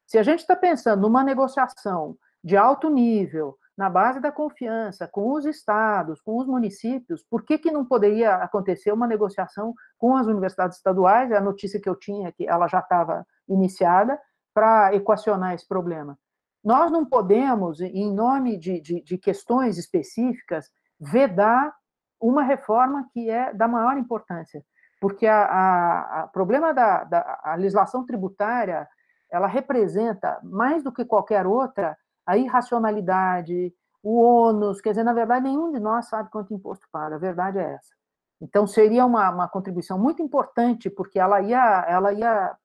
Se a gente está pensando numa negociação de alto nível, na base da confiança, com os estados, com os municípios, por que não poderia acontecer uma negociação com as universidades estaduais? A notícia que eu tinha é que ela já estava iniciada para equacionar esse problema. Nós não podemos, em nome de questões específicas, vedar uma reforma que é da maior importância, porque o problema da legislação tributária, ela representa, mais do que qualquer outra, a irracionalidade, o ônus, quer dizer, na verdade, nenhum de nós sabe quanto imposto paga, a verdade é essa. Então, seria uma contribuição muito importante, porque ela ia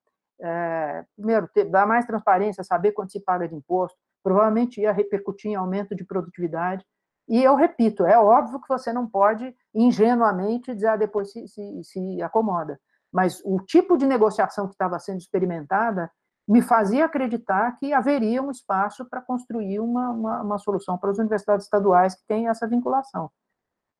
primeiro, dar mais transparência, saber quanto se paga de imposto, provavelmente ia repercutir em aumento de produtividade, e eu repito, é óbvio que você não pode ingenuamente dizer, depois se acomoda, mas o tipo de negociação que estava sendo experimentada me fazia acreditar que haveria um espaço para construir uma solução para as universidades estaduais que têm essa vinculação.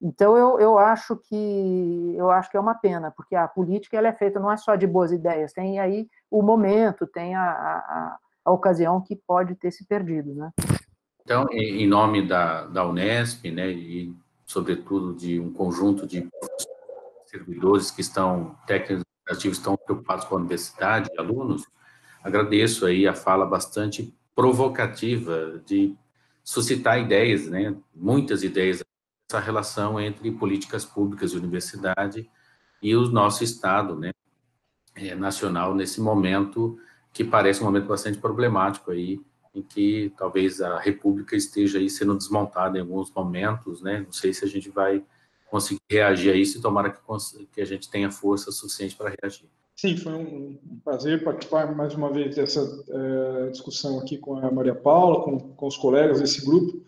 Então, eu acho que é uma pena, porque a política ela é feita não é só de boas ideias, tem aí o momento, tem a ocasião que pode ter se perdido, né? Então, em nome da Unesp, né, e sobretudo de um conjunto de servidores que técnicos administrativos estão preocupados com a universidade, alunos, agradeço aí a fala bastante provocativa de suscitar ideias, né, muitas ideias, essa relação entre políticas públicas e universidade e o nosso Estado, né, nacional nesse momento, que parece um momento bastante problemático aí em que talvez a República esteja aí sendo desmontada em alguns momentos, né? Não sei se a gente vai conseguir reagir a isso e tomara que a gente tenha força suficiente para reagir. Sim, foi um prazer participar mais uma vez dessa discussão aqui com a Maria Paula, com os colegas desse grupo,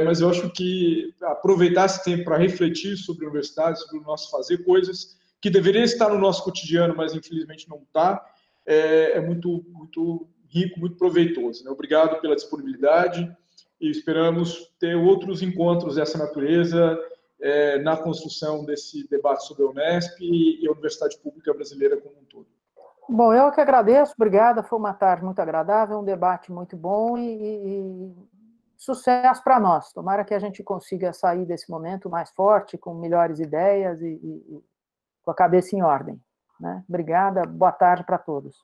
mas eu acho que aproveitar esse tempo para refletir sobre a universidade, sobre o nosso fazer, coisas que deveriam estar no nosso cotidiano, mas infelizmente não está, é muito, muito rico, muito proveitoso, né? Obrigado pela disponibilidade e esperamos ter outros encontros dessa natureza na construção desse debate sobre a Unesp e a Universidade Pública Brasileira como um todo. Bom, eu que agradeço, obrigada, foi uma tarde muito agradável, um debate muito bom e sucesso para nós. Tomara que a gente consiga sair desse momento mais forte, com melhores ideias e com a cabeça em ordem, né? Obrigada, boa tarde para todos.